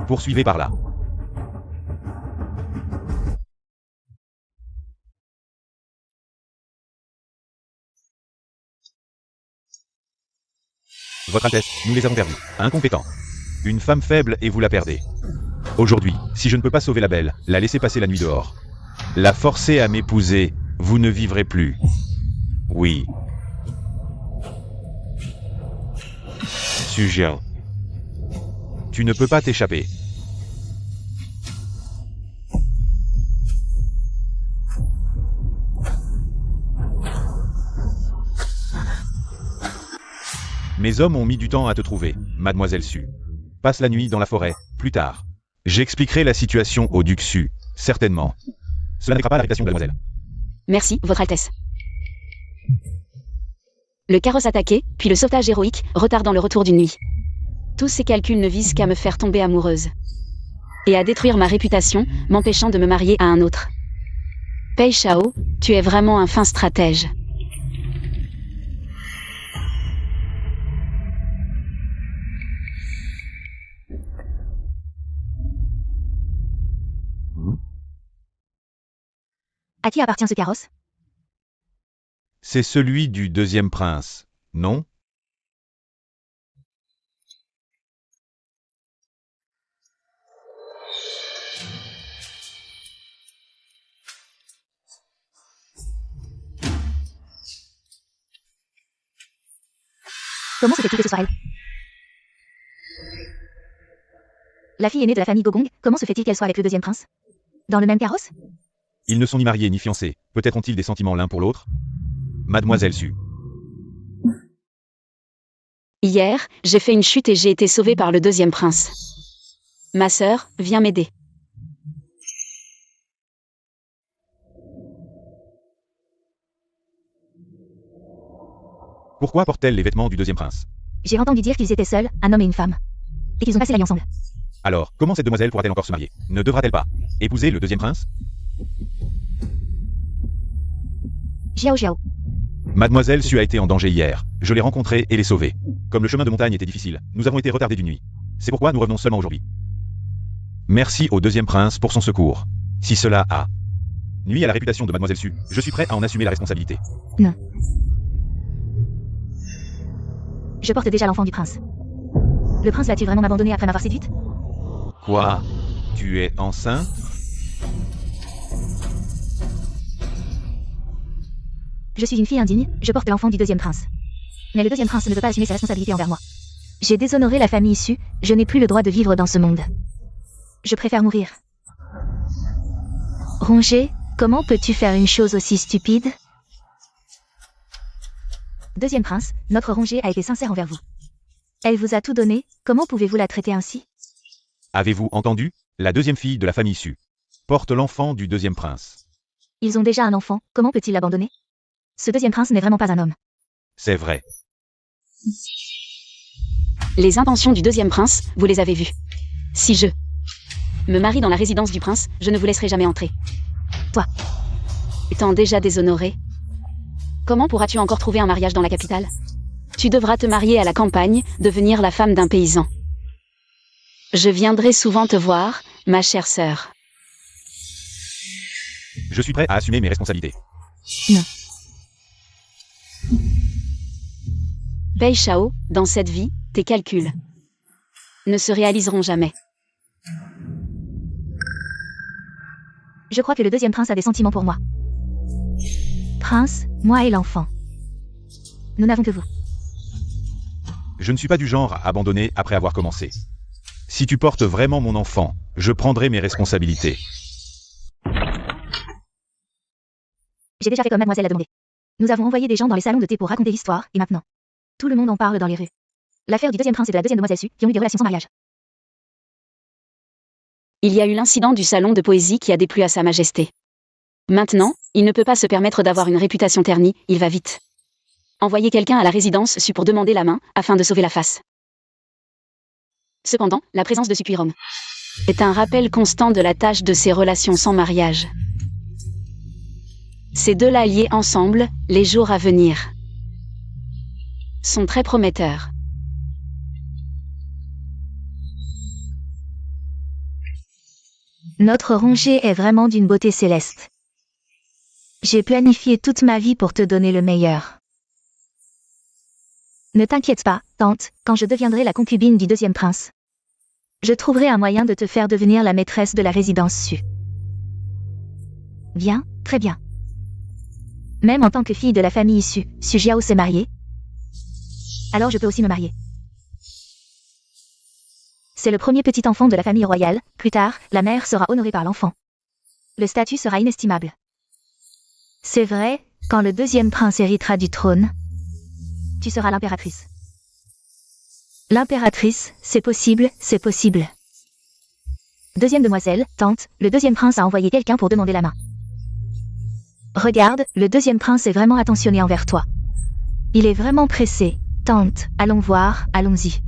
Poursuivez par là. Votre Altesse, nous les avons perdus. Incompétent. Une femme faible et vous la perdez. Aujourd'hui, si je ne peux pas sauver la belle, la laisser passer la nuit dehors. La forcer à m'épouser, vous ne vivrez plus. Oui. Sujiao. Tu ne peux pas t'échapper. Mes hommes ont mis du temps à te trouver, mademoiselle Su. Passe la nuit dans la forêt, plus tard. J'expliquerai la situation au duc Su, certainement. Cela n'affectera pas la réputation de mademoiselle. Merci, Votre Altesse. Le carrosse attaqué, puis le sauvetage héroïque, retardant le retour d'une nuit. Tous ces calculs ne visent qu'à me faire tomber amoureuse. Et à détruire ma réputation, m'empêchant de me marier à un autre. Pei Shao, tu es vraiment un fin stratège. À qui appartient ce carrosse? C'est celui du deuxième prince, non? Comment se fait-il que ce soit elle? La fille aînée de la famille Gogong, comment se fait-il qu'elle soit avec le deuxième prince? Dans le même carrosse? Ils ne sont ni mariés ni fiancés, peut-être ont-ils des sentiments l'un pour l'autre? Mademoiselle Su. Hier, j'ai fait une chute et j'ai été sauvée par le deuxième prince. Ma sœur, viens m'aider. Pourquoi porte-t-elle les vêtements du deuxième prince? J'ai entendu dire qu'ils étaient seuls, un homme et une femme. Et qu'ils ont passé la nuit ensemble. Alors, comment cette demoiselle pourra-t-elle encore se marier? Ne devra-t-elle pas épouser le deuxième prince? Jiao Jiao. Mademoiselle Su a été en danger hier. Je l'ai rencontrée et l'ai sauvée. Comme le chemin de montagne était difficile, nous avons été retardés d'une nuit. C'est pourquoi nous revenons seulement aujourd'hui. Merci au deuxième prince pour son secours. Si cela a nuit à la réputation de Mademoiselle Su, je suis prêt à en assumer la responsabilité. Non. Je porte déjà l'enfant du prince. Le prince va-t-il vraiment m'abandonner après m'avoir séduite? Quoi? Tu es enceinte? Je suis une fille indigne, je porte l'enfant du deuxième prince. Mais le deuxième prince ne veut pas assumer ses responsabilités envers moi. J'ai déshonoré la famille issue, je n'ai plus le droit de vivre dans ce monde. Je préfère mourir. Rongé, comment peux-tu faire une chose aussi stupide? Deuxième prince, notre Rongé a été sincère envers vous. Elle vous a tout donné, comment pouvez-vous la traiter ainsi? Avez-vous entendu? La deuxième fille de la famille Su porte l'enfant du deuxième prince. Ils ont déjà un enfant, comment peut-il l'abandonner? Ce deuxième prince n'est vraiment pas un homme. C'est vrai. Les intentions du deuxième prince, vous les avez vues. Si je me marie dans la résidence du prince, je ne vous laisserai jamais entrer. Toi. Étant déjà déshonoré, comment pourras-tu encore trouver un mariage dans la capitale? Tu devras te marier à la campagne, devenir la femme d'un paysan. Je viendrai souvent te voir, ma chère sœur. Je suis prêt à assumer mes responsabilités. Non. Bei Shao, dans cette vie, tes calculs ne se réaliseront jamais. Je crois que le deuxième prince a des sentiments pour moi. Prince, moi et l'enfant. Nous n'avons que vous. Je ne suis pas du genre à abandonner après avoir commencé. Si tu portes vraiment mon enfant, je prendrai mes responsabilités. J'ai déjà fait comme mademoiselle l'a demandé. Nous avons envoyé des gens dans les salons de thé pour raconter l'histoire, et maintenant, tout le monde en parle dans les rues. L'affaire du deuxième prince et de la deuxième demoiselle Su, qui ont eu des relations sans mariage. Il y a eu l'incident du salon de poésie qui a déplu à Sa Majesté. Maintenant, il ne peut pas se permettre d'avoir une réputation ternie, il va vite. Envoyer quelqu'un à la résidence Su pour demander la main, afin de sauver la face. Cependant, la présence de Supirom est un rappel constant de la tâche de ces relations sans mariage. Ces deux-là liés ensemble, les jours à venir sont très prometteurs. Notre Rongé est vraiment d'une beauté céleste. J'ai planifié toute ma vie pour te donner le meilleur. Ne t'inquiète pas, tante, quand je deviendrai la concubine du deuxième prince, je trouverai un moyen de te faire devenir la maîtresse de la résidence Su. Bien, très bien. Même en tant que fille de la famille Su, Su Jiao s'est mariée. Alors je peux aussi me marier. C'est le premier petit enfant de la famille royale, plus tard, la mère sera honorée par l'enfant. Le statut sera inestimable. C'est vrai, quand le deuxième prince héritera du trône, tu seras l'impératrice. L'impératrice, c'est possible, c'est possible. Deuxième demoiselle, tante, le deuxième prince a envoyé quelqu'un pour demander la main. Regarde, le deuxième prince est vraiment attentionné envers toi. Il est vraiment pressé. Tante, allons voir, allons-y.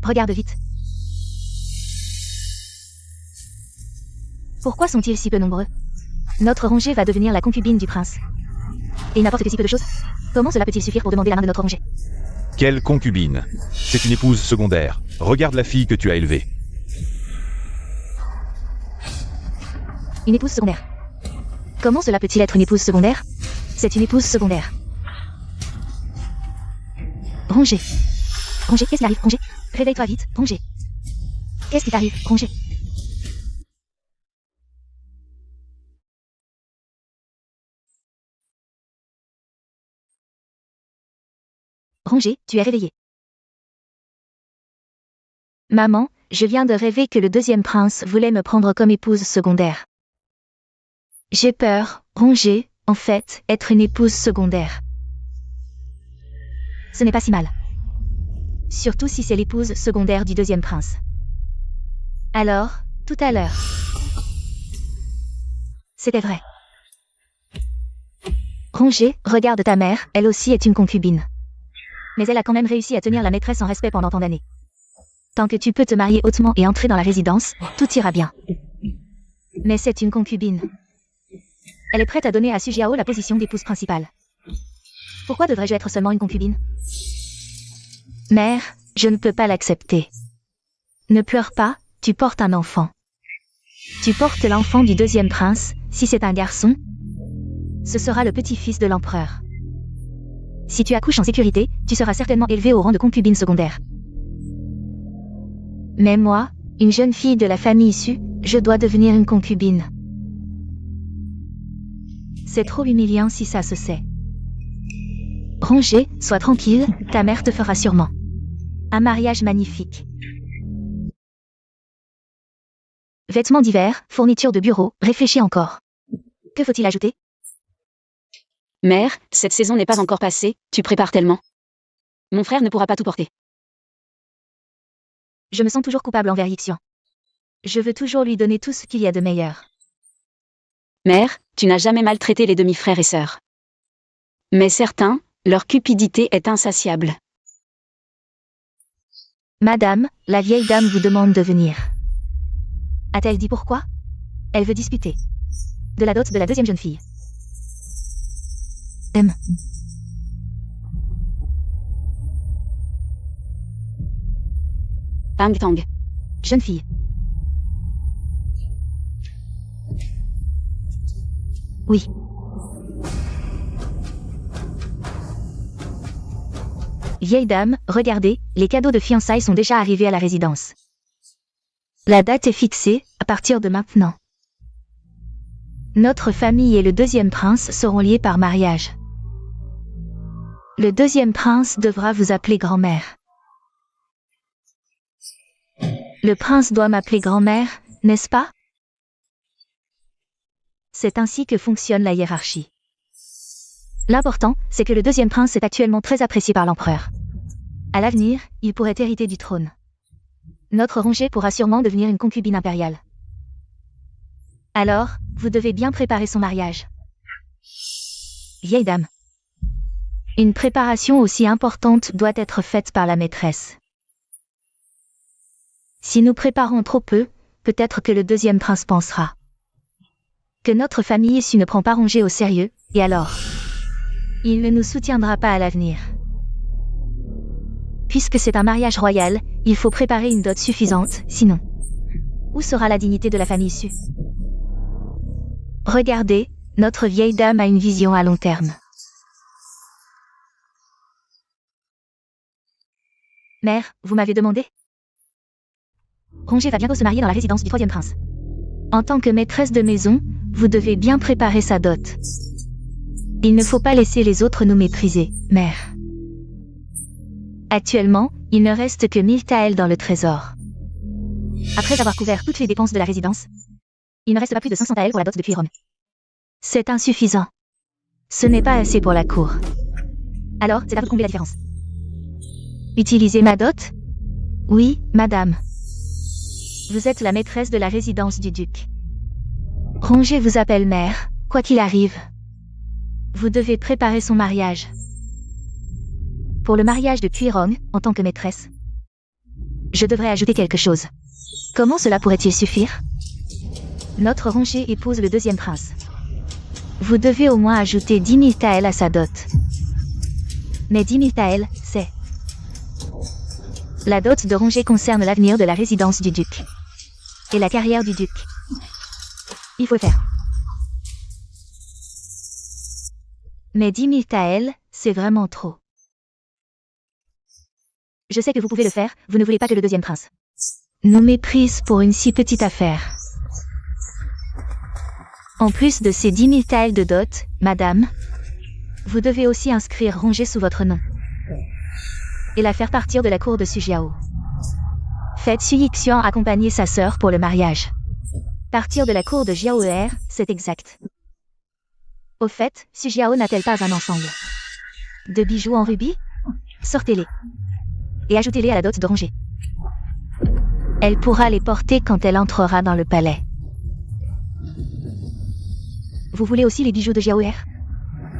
Regarde vite. Pourquoi sont-ils si peu nombreux? Notre Rongé va devenir la concubine du prince. Et il n'apporte que si peu de choses. Comment cela peut-il suffire pour demander la main de notre Rongé? Quelle concubine? C'est une épouse secondaire. Regarde la fille que tu as élevée. Une épouse secondaire. Comment cela peut-il être une épouse secondaire? C'est une épouse secondaire. Rongé. Rongé, qu'est-ce qui arrive, Rongé? Réveille-toi vite, Rongé. Qu'est-ce qui t'arrive, Rongé? Rongé, tu es réveillé. Maman, je viens de rêver que le deuxième prince voulait me prendre comme épouse secondaire. J'ai peur, Rongé, en fait, être une épouse secondaire. Ce n'est pas si mal. Surtout si c'est l'épouse secondaire du deuxième prince. Alors, tout à l'heure. C'était vrai. Rongé, regarde ta mère, elle aussi est une concubine. Mais elle a quand même réussi à tenir la maîtresse en respect pendant tant d'années. Tant que tu peux te marier hautement et entrer dans la résidence, tout ira bien. Mais c'est une concubine. Elle est prête à donner à Sujiao la position d'épouse principale. Pourquoi devrais-je être seulement une concubine? Mère, je ne peux pas l'accepter. Ne pleure pas, tu portes un enfant. Tu portes l'enfant du deuxième prince, si c'est un garçon, ce sera le petit-fils de l'empereur. Si tu accouches en sécurité, tu seras certainement élevé au rang de concubine secondaire. Mais moi, une jeune fille de la famille issue, je dois devenir une concubine. C'est trop humiliant si ça se sait. Rongé, sois tranquille, ta mère te fera sûrement un mariage magnifique. Vêtements d'hiver, fournitures de bureau, réfléchis encore. Que faut-il ajouter? Mère, cette saison n'est pas encore passée, tu prépares tellement. Mon frère ne pourra pas tout porter. Je me sens toujours coupable envers Yixian. Je veux toujours lui donner tout ce qu'il y a de meilleur. Mère, tu n'as jamais maltraité les demi-frères et sœurs. Mais certains, leur cupidité est insatiable. Madame, la vieille dame vous demande de venir. A-t-elle dit pourquoi? Elle veut disputer de la dot de la deuxième jeune fille. Pang Tang. Jeune fille. Oui. Vieille dame, regardez, les cadeaux de fiançailles sont déjà arrivés à la résidence. La date est fixée, à partir de maintenant. Notre famille et le deuxième prince seront liés par mariage. Le deuxième prince devra vous appeler grand-mère. Le prince doit m'appeler grand-mère, n'est-ce pas? C'est ainsi que fonctionne la hiérarchie. L'important, c'est que le deuxième prince est actuellement très apprécié par l'empereur. À l'avenir, il pourrait hériter du trône. Notre rongé pourra sûrement devenir une concubine impériale. Alors, vous devez bien préparer son mariage. Vieille dame. Une préparation aussi importante doit être faite par la maîtresse. Si nous préparons trop peu, peut-être que le deuxième prince pensera que notre famille issue ne prend pas Rongé au sérieux, et alors, il ne nous soutiendra pas à l'avenir. Puisque c'est un mariage royal, il faut préparer une dot suffisante, sinon, où sera la dignité de la famille issue? Regardez, notre vieille dame a une vision à long terme. Mère, vous m'avez demandé? Rongé va bientôt se marier dans la résidence du troisième prince. En tant que maîtresse de maison, vous devez bien préparer sa dot. Il ne faut pas laisser les autres nous mépriser, mère. Actuellement, il ne reste que 1000 taels dans le trésor. Après avoir couvert toutes les dépenses de la résidence, il ne reste pas plus de 500 taels pour la dot de Cuiron. C'est insuffisant. Ce n'est pas assez pour la cour. Alors, c'est à vous de combler la différence. Utilisez ma dot? Oui, madame. Vous êtes la maîtresse de la résidence du duc. Rongé vous appelle mère, quoi qu'il arrive. Vous devez préparer son mariage. Pour le mariage de Cuirong, en tant que maîtresse, je devrais ajouter quelque chose. Comment cela pourrait-il suffire? Notre Rongé épouse le deuxième prince. Vous devez au moins ajouter 10 000 taels à sa dot. Mais 10 000 taels, c'est... La dot de Rongé concerne l'avenir de la résidence du duc. Et la carrière du duc. Il faut le faire. Mais 10 000 taels, c'est vraiment trop. Je sais que vous pouvez le faire, vous ne voulez pas que le deuxième prince nous méprise pour une si petite affaire. En plus de ces 10 000 taels de dot, madame, vous devez aussi inscrire Rongé sous votre nom. Et la faire partir de la cour de Sujiao. Faites Su Yixian accompagner sa sœur pour le mariage. Partir de la cour de Jiaoer, c'est exact. Au fait, Sujiao n'a-t-elle pas un ensemble de bijoux en rubis? Sortez-les. Et ajoutez-les à la dot de Rongé. Elle pourra les porter quand elle entrera dans le palais. Vous voulez aussi les bijoux de Jiaoer?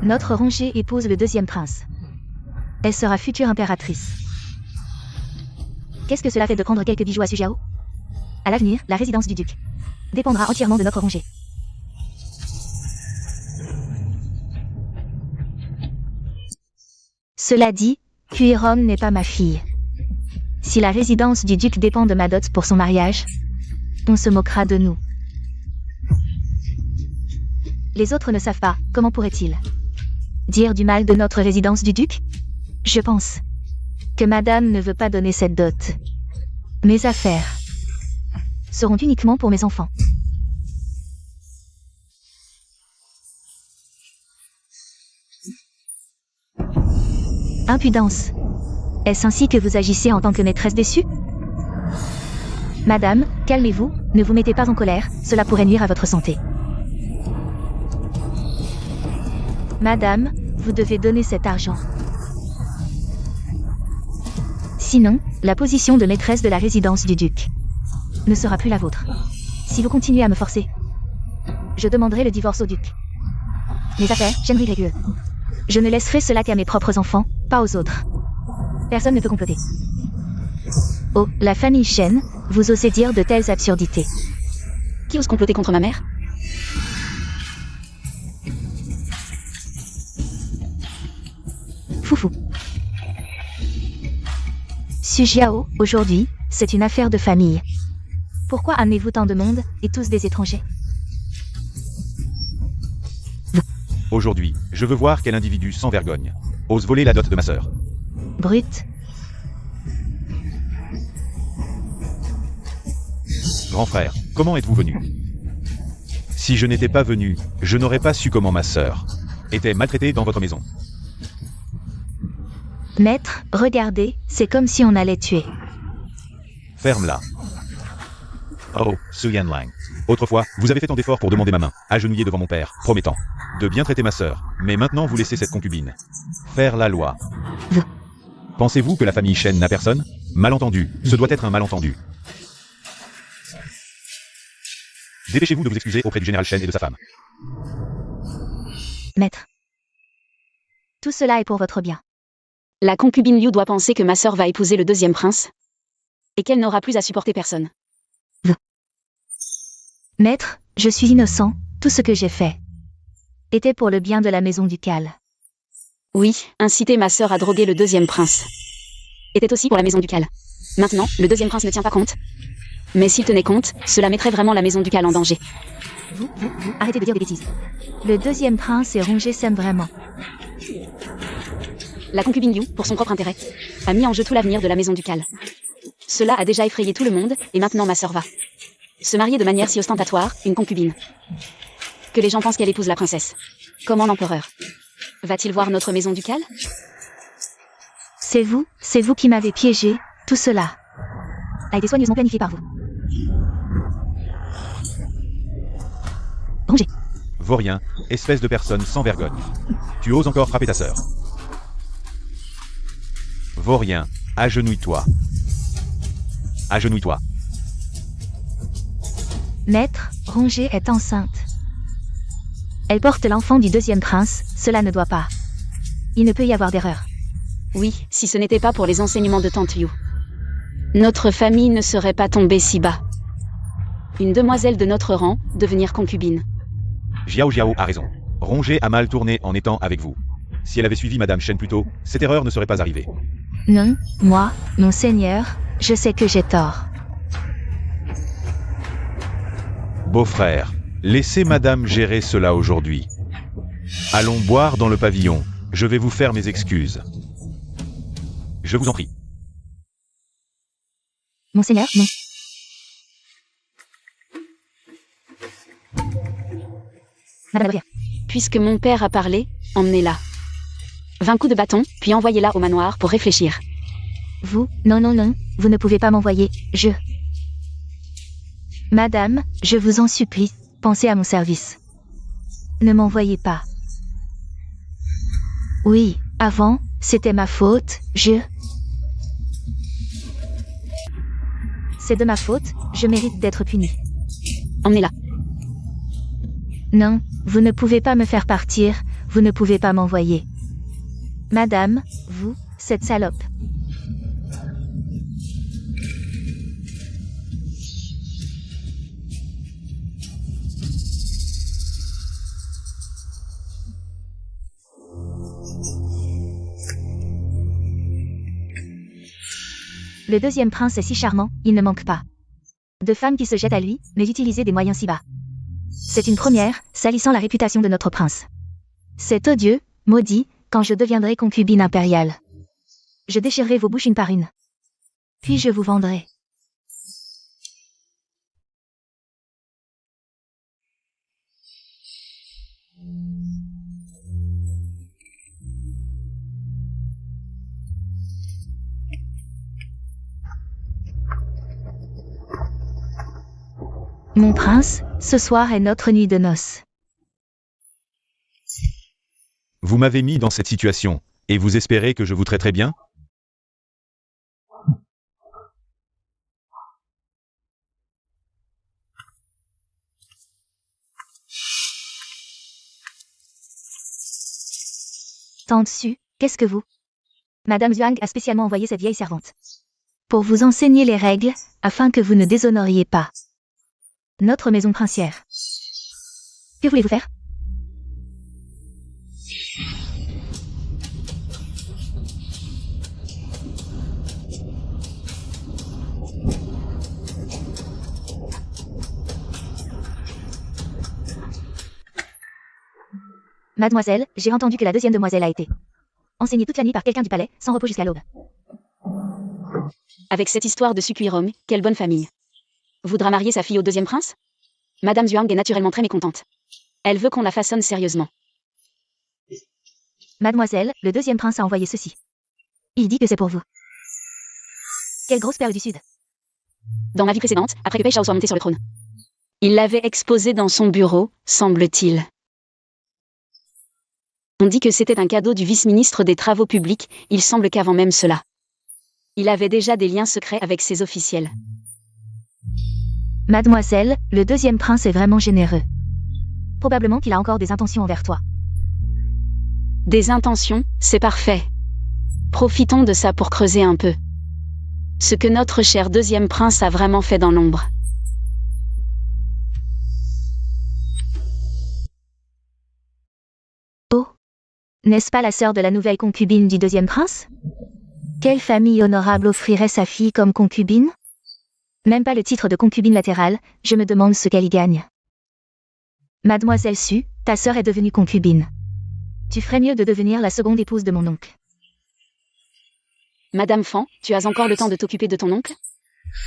Notre Rongé épouse le deuxième prince. Elle sera future impératrice. Qu'est-ce que cela fait de prendre quelques bijoux à Sujiao? À l'avenir, la résidence du duc dépendra entièrement de notre rongée. Cela dit, Kuiron n'est pas ma fille. Si la résidence du duc dépend de ma dot pour son mariage, on se moquera de nous. Les autres ne savent pas, comment pourraient-ils dire du mal de notre résidence du duc? Je pense que madame ne veut pas donner cette dot. Mes affaires seront uniquement pour mes enfants. Impudence. Est-ce ainsi que vous agissez en tant que maîtresse déçue? Madame, calmez-vous, ne vous mettez pas en colère, cela pourrait nuire à votre santé. Madame, vous devez donner cet argent. Sinon, la position de maîtresse de la résidence du duc ne sera plus la vôtre. Si vous continuez à me forcer, je demanderai le divorce au duc. Mes affaires, Shenri Régueux. Je ne laisserai cela qu'à mes propres enfants, pas aux autres. Personne ne peut comploter. Oh, la famille Shen, vous osez dire de telles absurdités. Qui ose comploter contre ma mère? Foufou. Sujiao, aujourd'hui, c'est une affaire de famille. Pourquoi amenez-vous tant de monde, et tous des étrangers? Aujourd'hui, je veux voir quel individu sans vergogne ose voler la dot de ma sœur. Brute. Grand frère, comment êtes-vous venu? Si je n'étais pas venu, je n'aurais pas su comment ma sœur était maltraitée dans votre maison. Maître, regardez, c'est comme si on allait tuer. Ferme-la. Oh, Su Yanlang. Autrefois, vous avez fait tant d'efforts pour demander ma main, agenouillé devant mon père, promettant de bien traiter ma sœur. Mais maintenant vous laissez cette concubine faire la loi. Pensez-vous que la famille Shen n'a personne? Malentendu, ce doit être un malentendu. Dépêchez-vous de vous excuser auprès du général Shen et de sa femme. Maître. Tout cela est pour votre bien. La concubine Liu doit penser que ma sœur va épouser le deuxième prince et qu'elle n'aura plus à supporter personne. Maître, je suis innocent, tout ce que j'ai fait était pour le bien de la maison ducale. Oui, inciter ma sœur à droguer le deuxième prince était aussi pour la maison ducale. Maintenant, le deuxième prince ne tient pas compte. Mais s'il tenait compte, cela mettrait vraiment la maison ducale en danger. Vous, arrêtez de dire des bêtises. Le deuxième prince et Rongé s'aiment vraiment. La concubine Liu, pour son propre intérêt, a mis en jeu tout l'avenir de la maison ducale. Cela a déjà effrayé tout le monde, et maintenant ma sœur va se marier de manière si ostentatoire, une concubine, que les gens pensent qu'elle épouse la princesse. Comment l'empereur va-t-il voir notre maison ducale? C'est vous qui m'avez piégé, tout cela a été soigneusement planifié par vous. Rongé. Vaurien, espèce de personne sans vergogne. Tu oses encore frapper ta sœur. Vaurien, agenouille-toi. Agenouille-toi. Maître, Rongé est enceinte. Elle porte l'enfant du deuxième prince, cela ne doit pas. Il ne peut y avoir d'erreur. Oui, si ce n'était pas pour les enseignements de Tante Liu, notre famille ne serait pas tombée si bas. Une demoiselle de notre rang, devenir concubine. Jiao a raison. Rongé a mal tourné en étant avec vous. Si elle avait suivi Madame Shen plus tôt, cette erreur ne serait pas arrivée. Non, moi, mon seigneur, je sais que j'ai tort. Beau-frère, laissez Madame gérer cela aujourd'hui. Allons boire dans le pavillon. Je vais vous faire mes excuses. Je vous en prie. Monseigneur, non. Madame la Brière. Puisque mon père a parlé, emmenez-la. 20 coups de bâton, puis envoyez-la au manoir pour réfléchir. Vous, non, vous ne pouvez pas m'envoyer, Madame, je vous en supplie, pensez à mon service. Ne m'envoyez pas. Oui, avant, c'était ma faute, C'est de ma faute, je mérite d'être puni. Emmenez-la. Non, vous ne pouvez pas me faire partir, vous ne pouvez pas m'envoyer. Madame, vous, cette salope. Le deuxième prince est si charmant, il ne manque pas de femmes qui se jettent à lui, mais utiliser des moyens si bas. C'est une première, salissant la réputation de notre prince. C'est odieux, maudit, quand je deviendrai concubine impériale. Je déchirerai vos bouches une par une. Puis je vous vendrai. Mon prince, ce soir est notre nuit de noces. Vous m'avez mis dans cette situation, et vous espérez que je vous traiterai bien? Tante Su, qu'est-ce que vous? Madame Zhuang a spécialement envoyé cette vieille servante. Pour vous enseigner les règles, afin que vous ne déshonoriez pas notre maison princière. Que voulez-vous faire? Mademoiselle, j'ai entendu que la deuxième demoiselle a été enseignée toute la nuit par quelqu'un du palais, sans repos jusqu'à l'aube. Avec cette histoire de Sukuirom, quelle bonne famille. Voudra marier sa fille au deuxième prince? Madame Zhuang est naturellement très mécontente. Elle veut qu'on la façonne sérieusement. Mademoiselle, le deuxième prince a envoyé ceci. Il dit que c'est pour vous. Quelle grosse perle du Sud. Dans ma vie précédente, après que Pei Shao soit monté sur le trône, il l'avait exposé dans son bureau, semble-t-il. On dit que c'était un cadeau du vice-ministre des Travaux publics, il semble qu'avant même cela, il avait déjà des liens secrets avec ses officiels. Mademoiselle, le deuxième prince est vraiment généreux. Probablement qu'il a encore des intentions envers toi. Des intentions, c'est parfait. Profitons de ça pour creuser un peu. Ce que notre cher deuxième prince a vraiment fait dans l'ombre. Oh, n'est-ce pas la sœur de la nouvelle concubine du deuxième prince? Quelle famille honorable offrirait sa fille comme concubine? Même pas le titre de concubine latérale, je me demande ce qu'elle y gagne. Mademoiselle Su, ta sœur est devenue concubine. Tu ferais mieux de devenir la seconde épouse de mon oncle. Madame Fan, tu as encore le temps de t'occuper de ton oncle?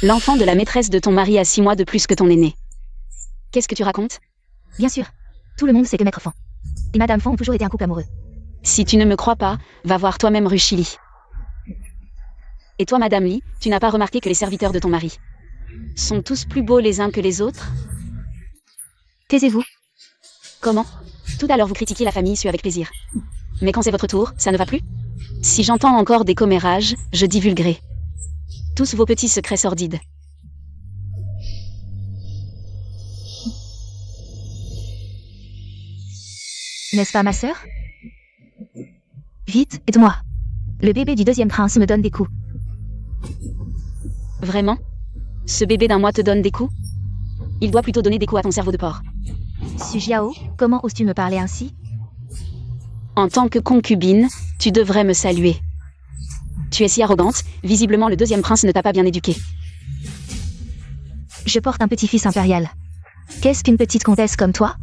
L'enfant de la maîtresse de ton mari a 6 mois de plus que ton aîné. Qu'est-ce que tu racontes? Bien sûr. Tout le monde sait que Maître Fan et Madame Fan ont toujours été un couple amoureux. Si tu ne me crois pas, va voir toi-même rue Chili. Et toi, Madame Li, tu n'as pas remarqué que les serviteurs de ton mari sont tous plus beaux les uns que les autres? Taisez-vous. Comment? Tout à l'heure vous critiquiez la famille Su avec plaisir. Mais quand c'est votre tour, ça ne va plus? Si j'entends encore des commérages, je divulguerai tous vos petits secrets sordides. N'est-ce pas ma sœur? Vite, aide-moi. Le bébé du deuxième prince me donne des coups. Vraiment? Ce bébé d'un mois te donne des coups? Il doit plutôt donner des coups à ton cerveau de porc. Su Jiao, comment oses-tu me parler ainsi? En tant que concubine, tu devrais me saluer. Tu es si arrogante, visiblement le deuxième prince ne t'a pas bien éduquée. Je porte un petit-fils impérial. Qu'est-ce qu'une petite comtesse comme toi?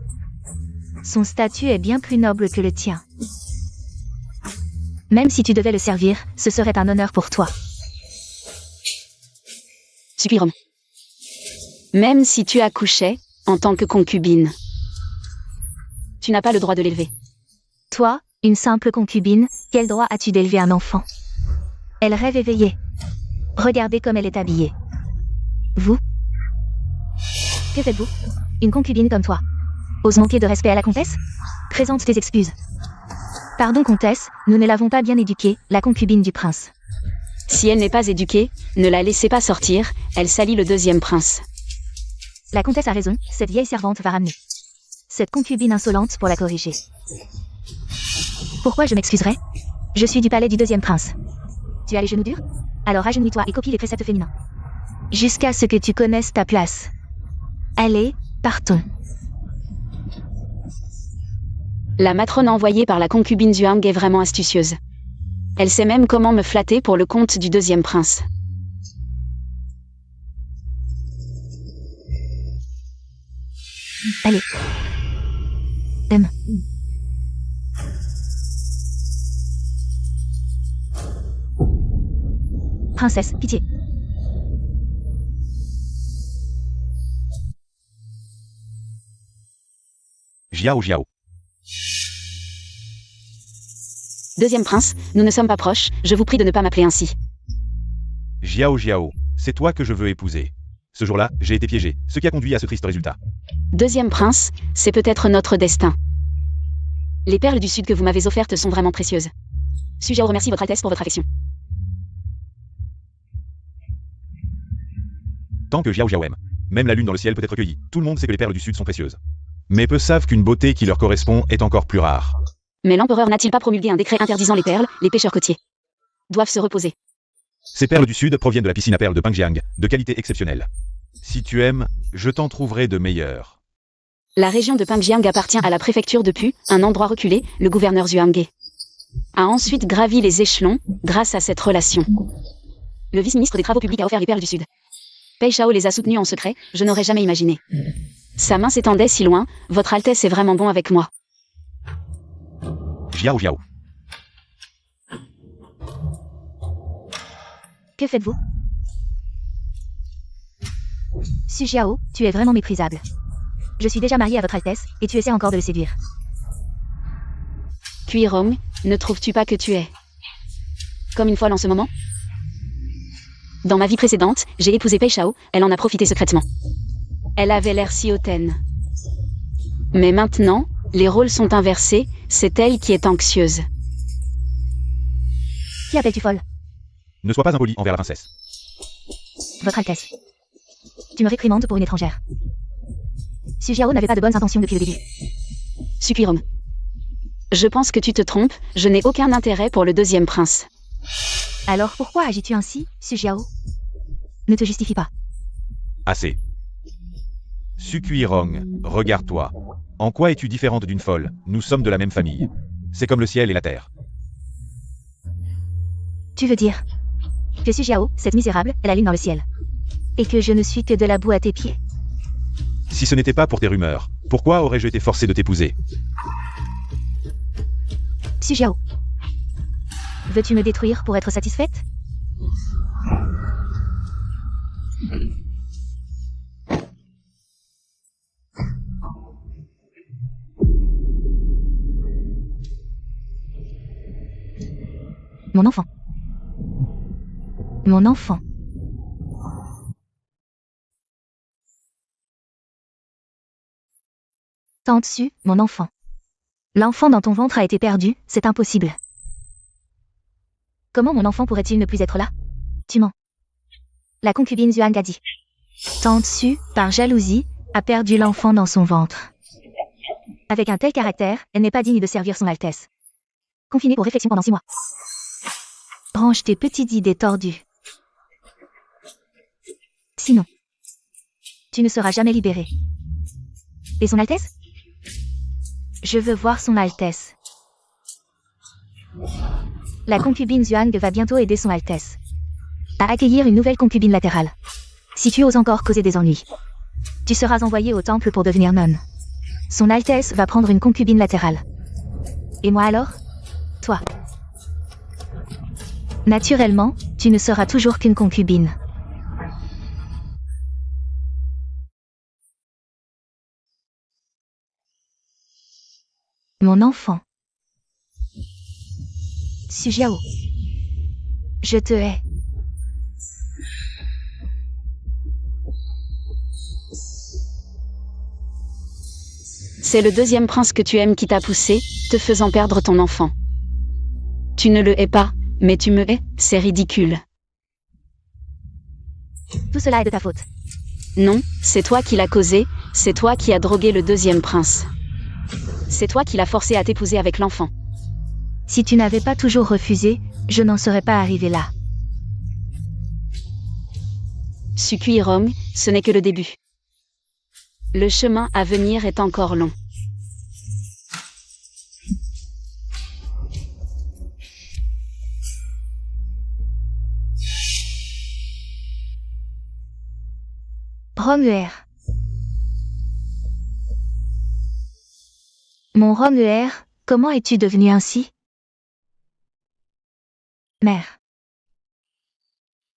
Son statut est bien plus noble que le tien. Même si tu devais le servir, ce serait un honneur pour toi. Sukuirom. Même si tu accouchais, en tant que concubine, tu n'as pas le droit de l'élever. Toi, une simple concubine, quel droit as-tu d'élever un enfant? Elle rêve éveillée. Regardez comme elle est habillée. Vous? Que faites-vous? Une concubine comme toi ose manquer de respect à la comtesse? Présente tes excuses. Pardon comtesse, nous ne l'avons pas bien éduquée, la concubine du prince. Si elle n'est pas éduquée, ne la laissez pas sortir, elle salit le deuxième prince. La comtesse a raison, cette vieille servante va ramener cette concubine insolente pour la corriger. Pourquoi je m'excuserais? Je suis du palais du deuxième prince. Tu as les genoux durs? Alors agenouille-toi et copie les préceptes féminins. Jusqu'à ce que tu connaisses ta place. Allez, partons. La matrone envoyée par la concubine Zhuang est vraiment astucieuse. Elle sait même comment me flatter pour le compte du deuxième prince. Allez. Princesse, pitié. Jiao Jiao. Deuxième prince, nous ne sommes pas proches, je vous prie de ne pas m'appeler ainsi. Jiao Jiao, c'est toi que je veux épouser. Ce jour-là, j'ai été piégé, ce qui a conduit à ce triste résultat. Deuxième prince, c'est peut-être notre destin. Les perles du Sud que vous m'avez offertes sont vraiment précieuses. Sujao remercie votre Altesse pour votre affection. Tant que Jiao Jiao aime. Même la lune dans le ciel peut être cueillie. Tout le monde sait que les perles du Sud sont précieuses. Mais peu savent qu'une beauté qui leur correspond est encore plus rare. Mais l'empereur n'a-t-il pas promulgué un décret interdisant les perles? Les pêcheurs côtiers doivent se reposer. Ces perles du Sud proviennent de la piscine à perles de Pengjiang, de qualité exceptionnelle. Si tu aimes, je t'en trouverai de meilleures. La région de Pengjiang appartient à la préfecture de Pu, un endroit reculé, le gouverneur Zhuanghe a ensuite gravi les échelons grâce à cette relation. Le vice-ministre des Travaux publics a offert les perles du Sud. Pei Shao les a soutenues en secret, je n'aurais jamais imaginé. Sa main s'étendait si loin, votre Altesse est vraiment bon avec moi. Jiao Jiao. Que faites-vous? Sujiao, tu es vraiment méprisable. Je suis déjà mariée à votre Altesse, et tu essaies encore de le séduire. Cuirong, ne trouves-tu pas que tu es comme une folle en ce moment? Dans ma vie précédente, j'ai épousé Pei Shao, elle en a profité secrètement. Elle avait l'air si hautaine. Mais maintenant, les rôles sont inversés, c'est elle qui est anxieuse. Qui appelles-tu folle? Ne sois pas impoli envers la princesse. Votre Altesse. Tu me réprimandes pour une étrangère. Sujiao n'avait pas de bonnes intentions depuis le début. Sukuirong. Je pense que tu te trompes, je n'ai aucun intérêt pour le deuxième prince. Alors pourquoi agis-tu ainsi, Sujiao? Ne te justifie pas. Assez. Sukuirong, regarde-toi. En quoi es-tu différente d'une folle? Nous sommes de la même famille. C'est comme le ciel et la terre. Tu veux dire que Sujiao, cette misérable, est la lune dans le ciel. Et que je ne suis que de la boue à tes pieds. Si ce n'était pas pour tes rumeurs, pourquoi aurais-je été forcé de t'épouser? Sujiao. Veux-tu me détruire pour être satisfaite? Mon enfant. Mon enfant. Tante Su, mon enfant. L'enfant dans ton ventre a été perdu, c'est impossible. Comment mon enfant pourrait-il ne plus être là? Tu mens. La concubine Zhuang a dit. Tante Su, par jalousie, a perdu l'enfant dans son ventre. Avec un tel caractère, elle n'est pas digne de servir son Altesse. Confinée pour réflexion pendant 6 mois. Range tes petites idées tordues. Sinon, tu ne seras jamais libéré. Et son Altesse? Je veux voir son Altesse. La concubine Zhuang va bientôt aider son Altesse à accueillir une nouvelle concubine latérale. Si tu oses encore causer des ennuis, tu seras envoyé au temple pour devenir nonne. Son Altesse va prendre une concubine latérale. Et moi alors? Toi. Naturellement, tu ne seras toujours qu'une concubine. Mon enfant. Sujiao. Je te hais. C'est le deuxième prince que tu aimes qui t'a poussé, te faisant perdre ton enfant. Tu ne le hais pas, mais tu me hais, c'est ridicule. Tout cela est de ta faute. Non, c'est toi qui l'as causé, c'est toi qui as drogué le deuxième prince. C'est toi qui l'as forcé à t'épouser avec l'enfant. Si tu n'avais pas toujours refusé, je n'en serais pas arrivé là. Sukuirong, ce n'est que le début. Le chemin à venir est encore long. Romuer. Mon Romuer, comment es-tu devenu ainsi? Mère.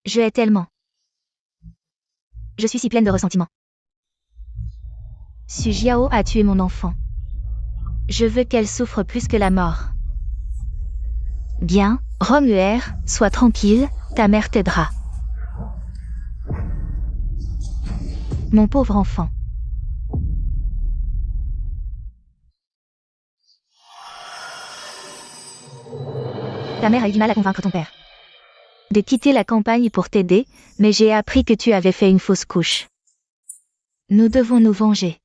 Je hais tellement. Je suis si pleine de ressentiment. Su Jiao a tué mon enfant. Je veux qu'elle souffre plus que la mort. Bien, Romuer, sois tranquille, ta mère t'aidera. Mon pauvre enfant. Ta mère a eu du mal à convaincre ton père de quitter la campagne pour t'aider, mais j'ai appris que tu avais fait une fausse couche. Nous devons nous venger.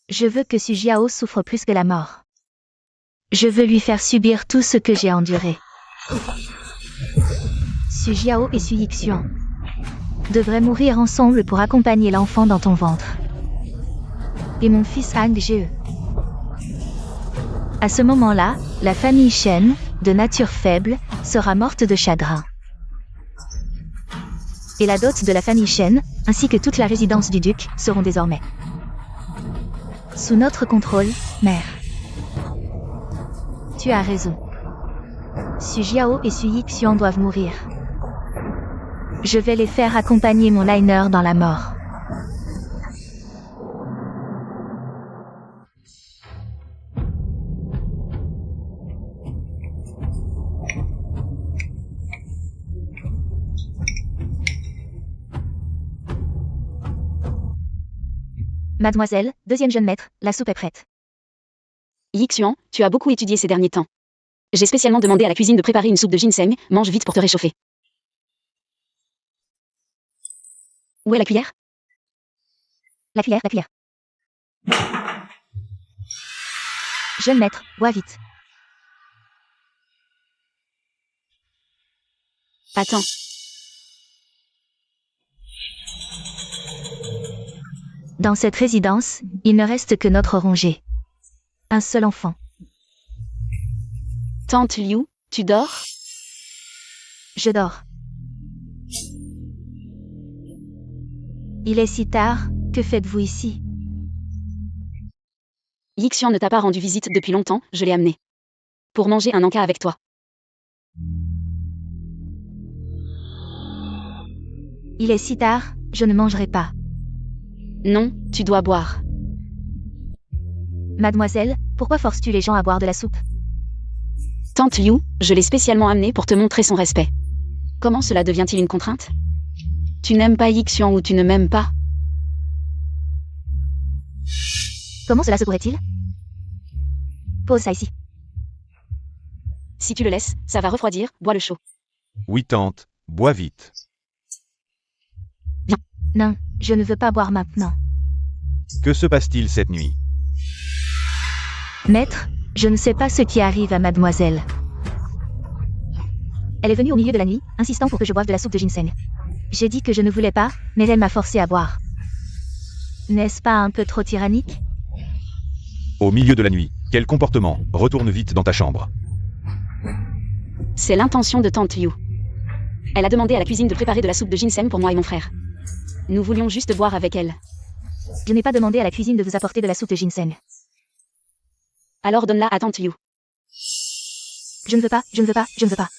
Je veux que Su Jiao souffre plus que la mort. Je veux lui faire subir tout ce que j'ai enduré. Su Jiao et Su Yixuan devraient mourir ensemble pour accompagner l'enfant dans ton ventre. Et mon fils Han Ge. À ce moment-là, la famille Shen, de nature faible, sera morte de chagrin. Et la dot de la famille Shen, ainsi que toute la résidence du duc, seront désormais sous notre contrôle, mère. Tu as raison. Su Jiao et Su Yixuan doivent mourir. Je vais les faire accompagner mon liner dans la mort. Mademoiselle, deuxième jeune maître, la soupe est prête. Yixuan, tu as beaucoup étudié ces derniers temps. J'ai spécialement demandé à la cuisine de préparer une soupe de ginseng, mange vite pour te réchauffer. Où est la cuillère? La cuillère, la cuillère. Jeune maître, bois vite. Attends. Dans cette résidence, il ne reste que notre rongé. Un seul enfant. Tante Liu, tu dors? Je dors. Il est si tard, que faites-vous ici? Yixuan ne t'a pas rendu visite depuis longtemps, je l'ai amené. Pour manger un encas avec toi. Il est si tard, je ne mangerai pas. Non, tu dois boire. Mademoiselle, pourquoi forces-tu les gens à boire de la soupe? Tante Liu, je l'ai spécialement amené pour te montrer son respect. Comment cela devient-il une contrainte? Tu n'aimes pas Yixuan ou tu ne m'aimes pas? Comment cela se pourrait-il? Pose ça ici. Si tu le laisses, ça va refroidir, bois le chaud. Oui tante, bois vite. Non, je ne veux pas boire maintenant. Que se passe-t-il cette nuit? Maître, je ne sais pas ce qui arrive à mademoiselle. Elle est venue au milieu de la nuit, insistant pour que je boive de la soupe de ginseng. J'ai dit que je ne voulais pas, mais elle m'a forcé à boire. N'est-ce pas un peu trop tyrannique? Au milieu de la nuit, quel comportement? Retourne vite dans ta chambre. C'est l'intention de Tante Liu. Elle a demandé à la cuisine de préparer de la soupe de ginseng pour moi et mon frère. Nous voulions juste boire avec elle. Je n'ai pas demandé à la cuisine de vous apporter de la soupe de ginseng. Alors donne-la à Tante Liu. Je ne veux pas, je ne veux pas, je ne veux pas.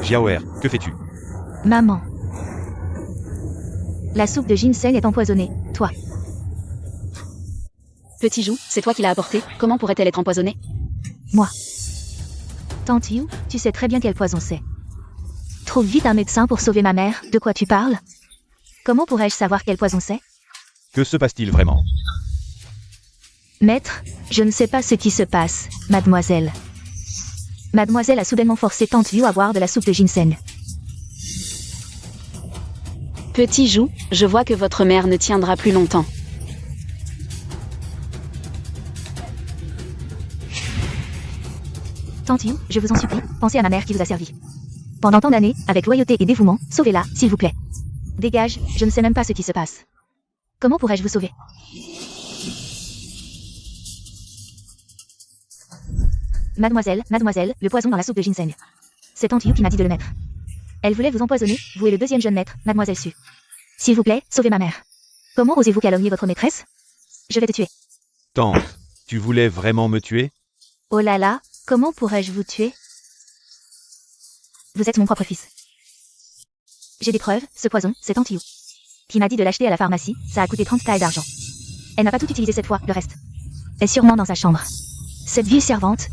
Jiaoer, que fais-tu? Maman. La soupe de ginseng est empoisonnée, toi. Petit Jou, c'est toi qui l'as apportée, comment pourrait-elle être empoisonnée? Moi. Tante Yu, tu sais très bien quel poison c'est. Trouve vite un médecin pour sauver ma mère, de quoi tu parles? Comment pourrais-je savoir quel poison c'est? Que se passe-t-il vraiment? Maître, je ne sais pas ce qui se passe, mademoiselle. Mademoiselle a soudainement forcé Tante Yu à boire de la soupe de ginseng. Petit Jou, je vois que votre mère ne tiendra plus longtemps. Tante Yu, je vous en supplie, pensez à ma mère qui vous a servi. Pendant tant d'années, avec loyauté et dévouement, sauvez-la, s'il vous plaît. Dégage, je ne sais même pas ce qui se passe. Comment pourrais-je vous sauver? Mademoiselle, mademoiselle, le poison dans la soupe de ginseng. C'est Tante Yu qui m'a dit de le mettre. Elle voulait vous empoisonner, vous et le deuxième jeune maître, mademoiselle Su. S'il vous plaît, sauvez ma mère. Comment osez-vous calomnier votre maîtresse? Je vais te tuer. Tante, tu voulais vraiment me tuer? Oh là là, comment pourrais-je vous tuer? Vous êtes mon propre fils. J'ai des preuves, ce poison, c'est Tante Yu qui m'a dit de l'acheter à la pharmacie, ça a coûté 30 taels d'argent. Elle n'a pas tout utilisé cette fois, le reste est sûrement dans sa chambre. Cette vieille servante,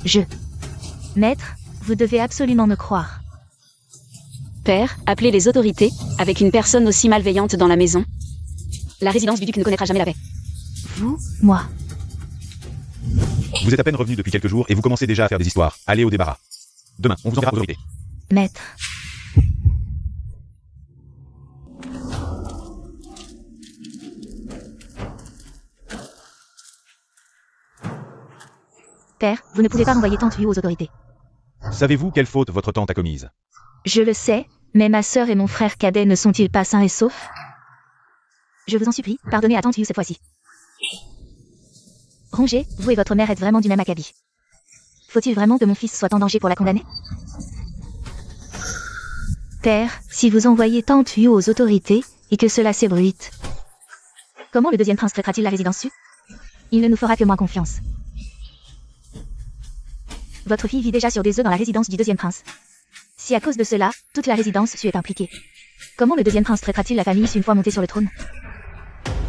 Maître, vous devez absolument me croire. Père, appelez les autorités, avec une personne aussi malveillante dans la maison. La résidence du duc ne connaîtra jamais la paix. Vous, moi. Vous êtes à peine revenu depuis quelques jours et vous commencez déjà à faire des histoires. Allez au débarras. Demain, on vous enverra aux autorités. Maître. Père, vous ne pouvez pas renvoyer Tante Yu aux autorités. Savez-vous quelle faute votre tante a commise? Je le sais, mais ma sœur et mon frère cadet ne sont-ils pas sains et saufs? Je vous en supplie, pardonnez à Tante Yu cette fois-ci. Rongez, vous et votre mère êtes vraiment du même acabit. Faut-il vraiment que mon fils soit en danger pour la condamner? Père, si vous envoyez Tante Yu aux autorités, et que cela s'ébruite, comment le deuxième prince traitera-t-il la résidence Su? Il ne nous fera que moins confiance. Votre fille vit déjà sur des œufs dans la résidence du deuxième prince. Si à cause de cela, toute la résidence Su est impliquée, comment le deuxième prince traitera-t-il la famille Su une fois monté sur le trône?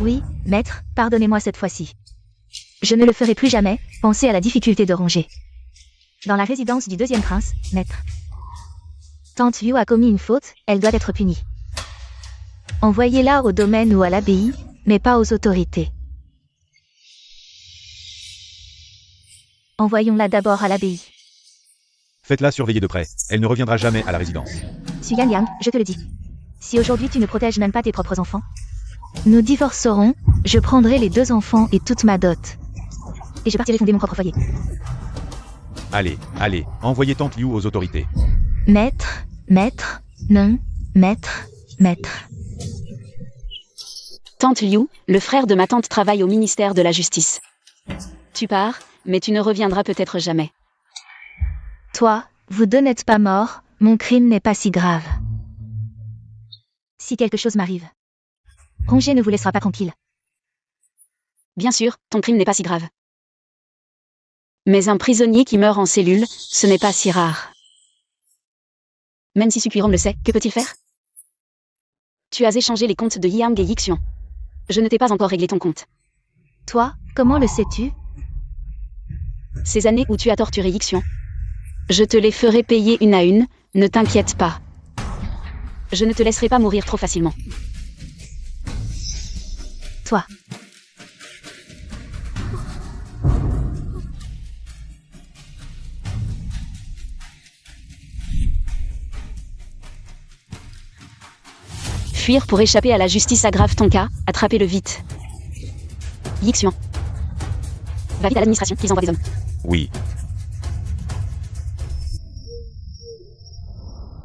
Oui, maître, pardonnez-moi cette fois-ci. Je ne le ferai plus jamais, pensez à la difficulté de Ronger. Dans la résidence du deuxième prince, maître. Tante Yu a commis une faute, elle doit être punie. Envoyez-la au domaine ou à l'abbaye, mais pas aux autorités. Envoyons-la d'abord à l'abbaye. Faites-la surveiller de près. Elle ne reviendra jamais à la résidence. Su Yanliang, je te le dis. Si aujourd'hui tu ne protèges même pas tes propres enfants, nous divorcerons, je prendrai les 2 enfants et toute ma dot. Et je partirai fonder mon propre foyer. Allez, allez, envoyez Tante Yu aux autorités. Maître, maître, non, maître, maître. Tante Liu, le frère de ma tante travaille au ministère de la Justice. Tu pars, mais tu ne reviendras peut-être jamais. Toi, vous 2 n'êtes pas morts, mon crime n'est pas si grave. Si quelque chose m'arrive, Ronger ne vous laissera pas tranquille. Bien sûr, ton crime n'est pas si grave. Mais un prisonnier qui meurt en cellule, ce n'est pas si rare. Même si Sukuirom le sait, que peut-il faire? Tu as échangé les comptes de Yang et Yixian. Je ne t'ai pas encore réglé ton compte. Toi, comment le sais-tu? Ces années où tu as torturé Yixian. Je te les ferai payer une à une, ne t'inquiète pas. Je ne te laisserai pas mourir trop facilement. Toi. Fuir pour échapper à la justice aggrave ton cas, attrapez-le vite. Yixian. Va vite à l'administration, qu'ils envoient des hommes. Oui.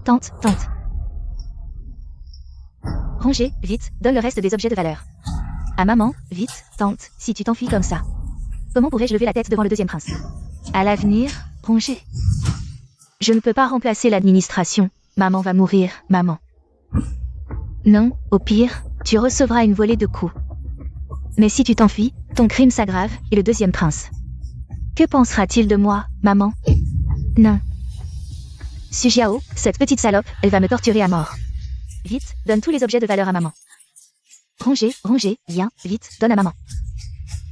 Tante. Ronger, vite, donne le reste des objets de valeur. À maman, vite, tante, si tu t'enfuis comme ça. Comment pourrais-je lever la tête devant le deuxième prince? À l'avenir, Ronger. Je ne peux pas remplacer l'administration. Maman va mourir, maman. Non, au pire, tu recevras une volée de coups. Mais si tu t'enfuis, ton crime s'aggrave, et le deuxième prince. Que pensera-t-il de moi, maman? Non. Su Jiao, cette petite salope, elle va me torturer à mort. Vite, donne tous les objets de valeur à maman. Ronger, viens, vite, donne à maman.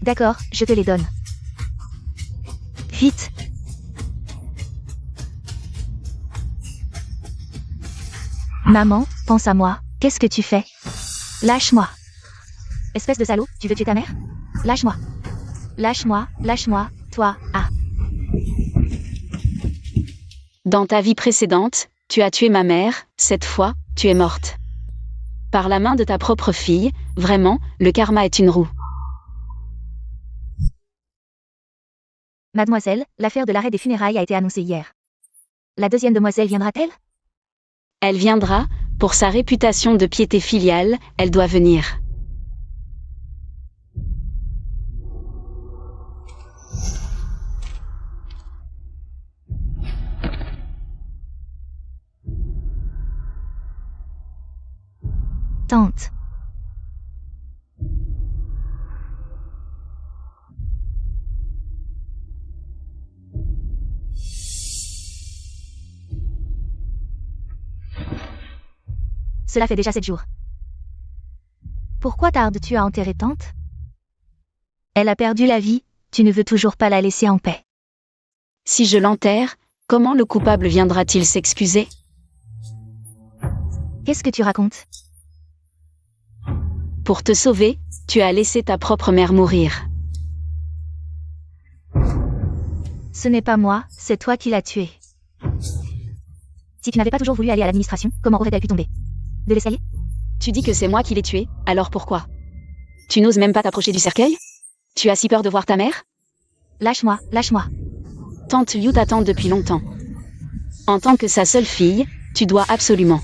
D'accord, je te les donne. Vite. Maman, pense à moi, qu'est-ce que tu fais? Lâche-moi. Espèce de salaud, tu veux tuer ta mère? Lâche-moi. Lâche-moi, toi, ah. Dans ta vie précédente, tu as tué ma mère, cette fois, tu es morte. Par la main de ta propre fille, vraiment, le karma est une roue. Mademoiselle, l'affaire de l'arrêt des funérailles a été annoncée hier. La deuxième demoiselle viendra-t-elle? Elle viendra, pour sa réputation de piété filiale, elle doit venir. Tante. Cela fait déjà 7 jours. Pourquoi tardes-tu à enterrer tante? Elle a perdu la vie, tu ne veux toujours pas la laisser en paix. Si je l'enterre, comment le coupable viendra-t-il s'excuser? Qu'est-ce que tu racontes? Pour te sauver, tu as laissé ta propre mère mourir. Ce n'est pas moi, c'est toi qui l'as tuée. Si tu n'avais pas toujours voulu aller à l'administration, comment aurait-elle pu tomber? De l'escalier? Tu dis que c'est moi qui l'ai tuée, alors pourquoi? Tu n'oses même pas t'approcher du cercueil? Tu as si peur de voir ta mère? Lâche-moi, lâche-moi. Tante Liu t'attend depuis longtemps. En tant que sa seule fille, tu dois absolument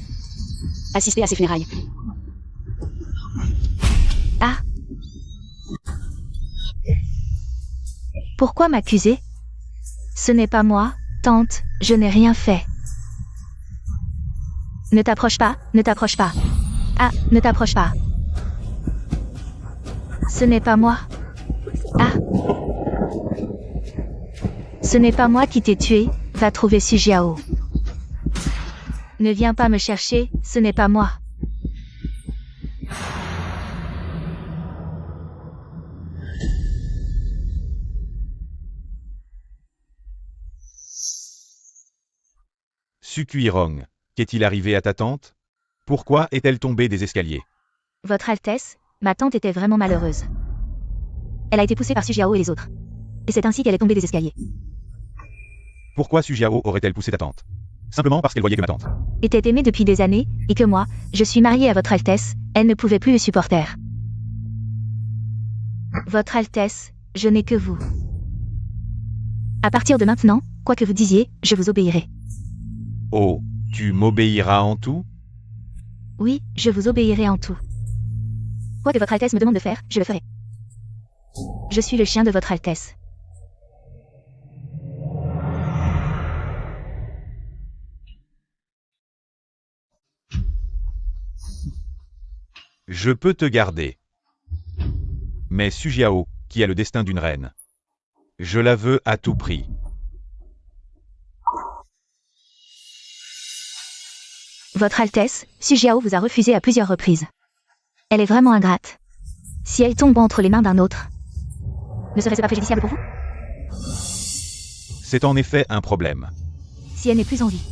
assister à ses funérailles. Ah. Pourquoi m'accuser? Ce n'est pas moi, tante, je n'ai rien fait. Ne t'approche pas, ne t'approche pas. Ah, ne t'approche pas. Ce n'est pas moi. Ah. Ce n'est pas moi qui t'ai tué, va trouver Su Jiao. Ne viens pas me chercher, ce n'est pas moi. Su Kuirong, qu'est-il arrivé à ta tante? Pourquoi est-elle tombée des escaliers? Votre Altesse, ma tante était vraiment malheureuse. Elle a été poussée par Su Jiao et les autres. Et c'est ainsi qu'elle est tombée des escaliers. Pourquoi Su Jiao aurait-elle poussé ta tante? Simplement parce qu'elle voyait que ma tante était aimée depuis des années, et que moi, je suis mariée à votre Altesse, elle ne pouvait plus le supporter. Votre Altesse, je n'ai que vous. À partir de maintenant, quoi que vous disiez, je vous obéirai. Oh, tu m'obéiras en tout? Oui, je vous obéirai en tout. Quoi que votre Altesse me demande de faire, je le ferai. Je suis le chien de votre Altesse. Je peux te garder. Mais Su Jiao, qui a le destin d'une reine. Je la veux à tout prix. Votre Altesse, Su Jiao vous a refusé à plusieurs reprises. Elle est vraiment ingrate. Si elle tombe entre les mains d'un autre, ne serait-ce pas préjudiciable pour vous? C'est en effet un problème. Si elle n'est plus en vie.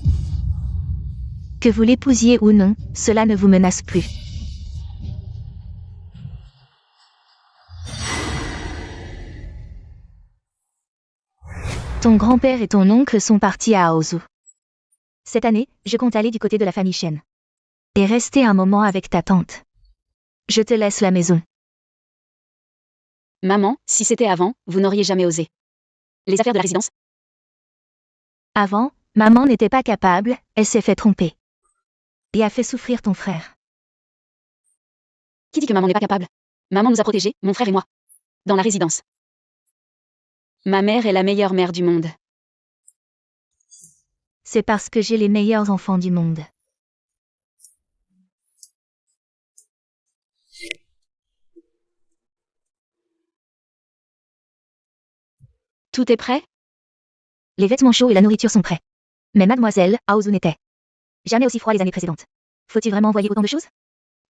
Que vous l'épousiez ou non, cela ne vous menace plus. Ton grand-père et ton oncle sont partis à Aozu. Cette année, je compte aller du côté de la famille Shen. Et rester un moment avec ta tante. Je te laisse la maison. Maman, si c'était avant, vous n'auriez jamais osé. Les affaires de la résidence? Avant, maman n'était pas capable, elle s'est fait tromper. Et a fait souffrir ton frère. Qui dit que maman n'est pas capable? Maman nous a protégés, mon frère et moi. Dans la résidence. Ma mère est la meilleure mère du monde. C'est parce que j'ai les meilleurs enfants du monde. Tout est prêt? Les vêtements chauds et la nourriture sont prêts. Mais mademoiselle, Aozu n'était jamais aussi froid les années précédentes. Faut-il vraiment envoyer autant de choses?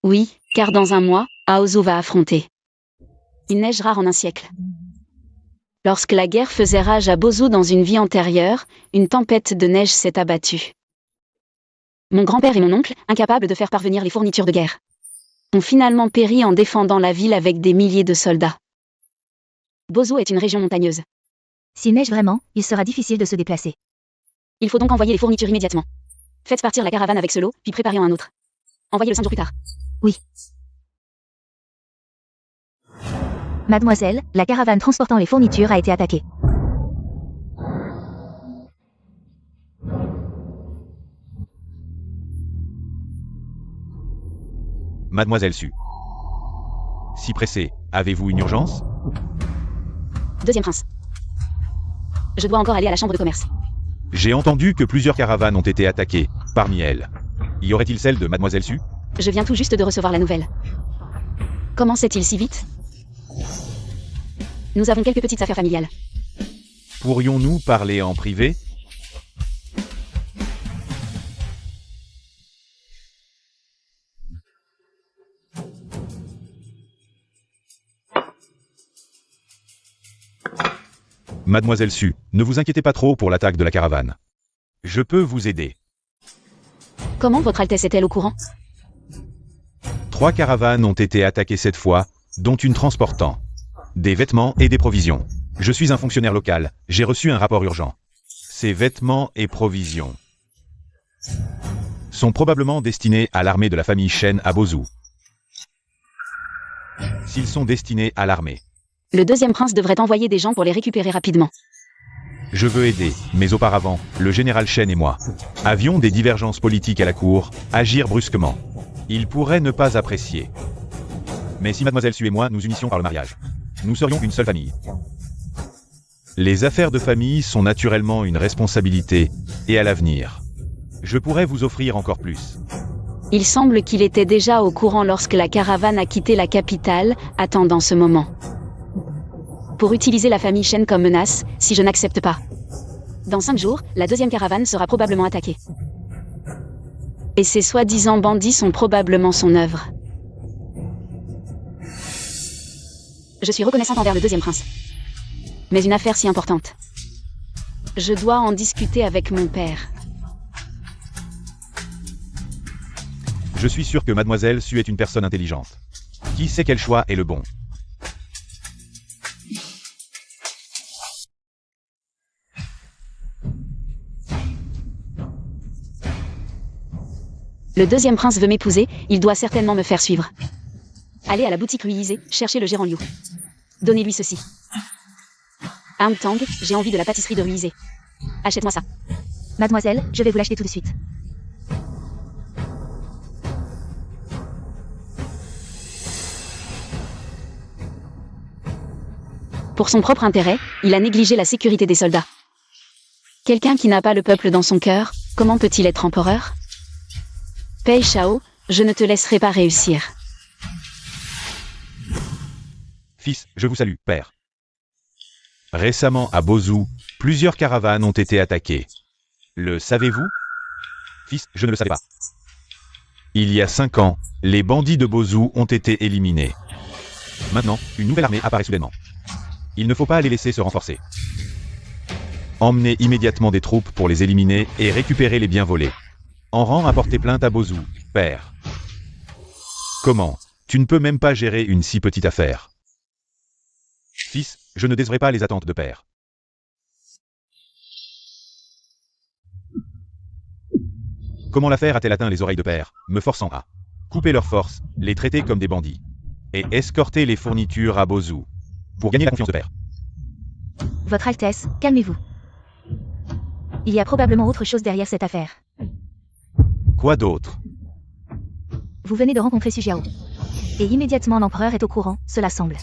Oui, car dans un mois, Aozu va affronter une neige rare en un siècle. Lorsque la guerre faisait rage à Bozu dans une vie antérieure, une tempête de neige s'est abattue. Mon grand-père et mon oncle, incapables de faire parvenir les fournitures de guerre, ont finalement péri en défendant la ville avec des milliers de soldats. Bozu est une région montagneuse. S'il neige vraiment, il sera difficile de se déplacer. Il faut donc envoyer les fournitures immédiatement. Faites partir la caravane avec ce lot, puis préparez-en un autre. Envoyez-le 5 jours plus tard. Oui. Mademoiselle, la caravane transportant les fournitures a été attaquée. Mademoiselle Su. Si pressée, avez-vous une urgence? Deuxième prince. Je dois encore aller à la chambre de commerce. J'ai entendu que plusieurs caravanes ont été attaquées, parmi elles. Y aurait-il celle de Mademoiselle Su? Je viens tout juste de recevoir la nouvelle. Comment sait-il si vite? Nous avons quelques petites affaires familiales. Pourrions-nous parler en privé? Mademoiselle Su, ne vous inquiétez pas trop pour l'attaque de la caravane. Je peux vous aider. Comment votre Altesse est-elle au courant? 3 caravanes ont été attaquées cette fois, dont une transportant des vêtements et des provisions. Je suis un fonctionnaire local, j'ai reçu un rapport urgent. Ces vêtements et provisions sont probablement destinés à l'armée de la famille Shen à Bozu. S'ils sont destinés à l'armée, Le deuxième prince devrait envoyer des gens pour les récupérer rapidement. je veux aider, mais auparavant, le général Shen et moi avions des divergences politiques à la cour, agir brusquement. Il pourrait ne pas apprécier. Mais si Mademoiselle Su et moi nous unissions par le mariage, nous serions une seule famille. Les affaires de famille sont naturellement une responsabilité, et à l'avenir, je pourrais vous offrir encore plus. Il semble qu'il était déjà au courant lorsque la caravane a quitté la capitale, attendant ce moment. Pour utiliser la famille Shen comme menace, si je n'accepte pas. Dans 5 jours, la deuxième caravane sera probablement attaquée. Et ces soi-disant bandits sont probablement son œuvre. Je suis reconnaissante envers le deuxième prince. Mais une affaire si importante. Je dois en discuter avec mon père. Je suis sûr que Mademoiselle Su est une personne intelligente. Qui sait quel choix est le bon. Le deuxième prince veut m'épouser, il doit certainement me faire suivre. Allez à la boutique Ruisée, cherchez le gérant Liu. Donnez-lui ceci. Hang Tang, j'ai envie de la pâtisserie de Ruisée. Achète-moi ça. Mademoiselle, je vais vous l'acheter tout de suite. Pour son propre intérêt, il a négligé la sécurité des soldats. Quelqu'un qui n'a pas le peuple dans son cœur, comment peut-il être empereur? Pei Shao, je ne te laisserai pas réussir. Fils, je vous salue, père. Récemment à Bozu, plusieurs caravanes ont été attaquées. Le savez-vous? Fils, je ne le savais pas. Il y a 5 ans, les bandits de Bozu ont été éliminés. Maintenant, une nouvelle armée apparaît soudainement. Il ne faut pas les laisser se renforcer. Emmenez immédiatement des troupes pour les éliminer et récupérer les biens volés. En rang à porter plainte à Bozu, père. Comment? Tu ne peux même pas gérer une si petite affaire. Fils, je ne décevrai pas les attentes de père. Comment l'affaire a-t-elle atteint les oreilles de père, me forçant à couper leurs forces, les traiter comme des bandits, et escorter les fournitures à Bozu, pour gagner la confiance de père? Votre Altesse, calmez-vous. Il y a probablement autre chose derrière cette affaire. Quoi d'autre? Vous venez de rencontrer Su Jiao. Et immédiatement l'empereur est au courant, cela semble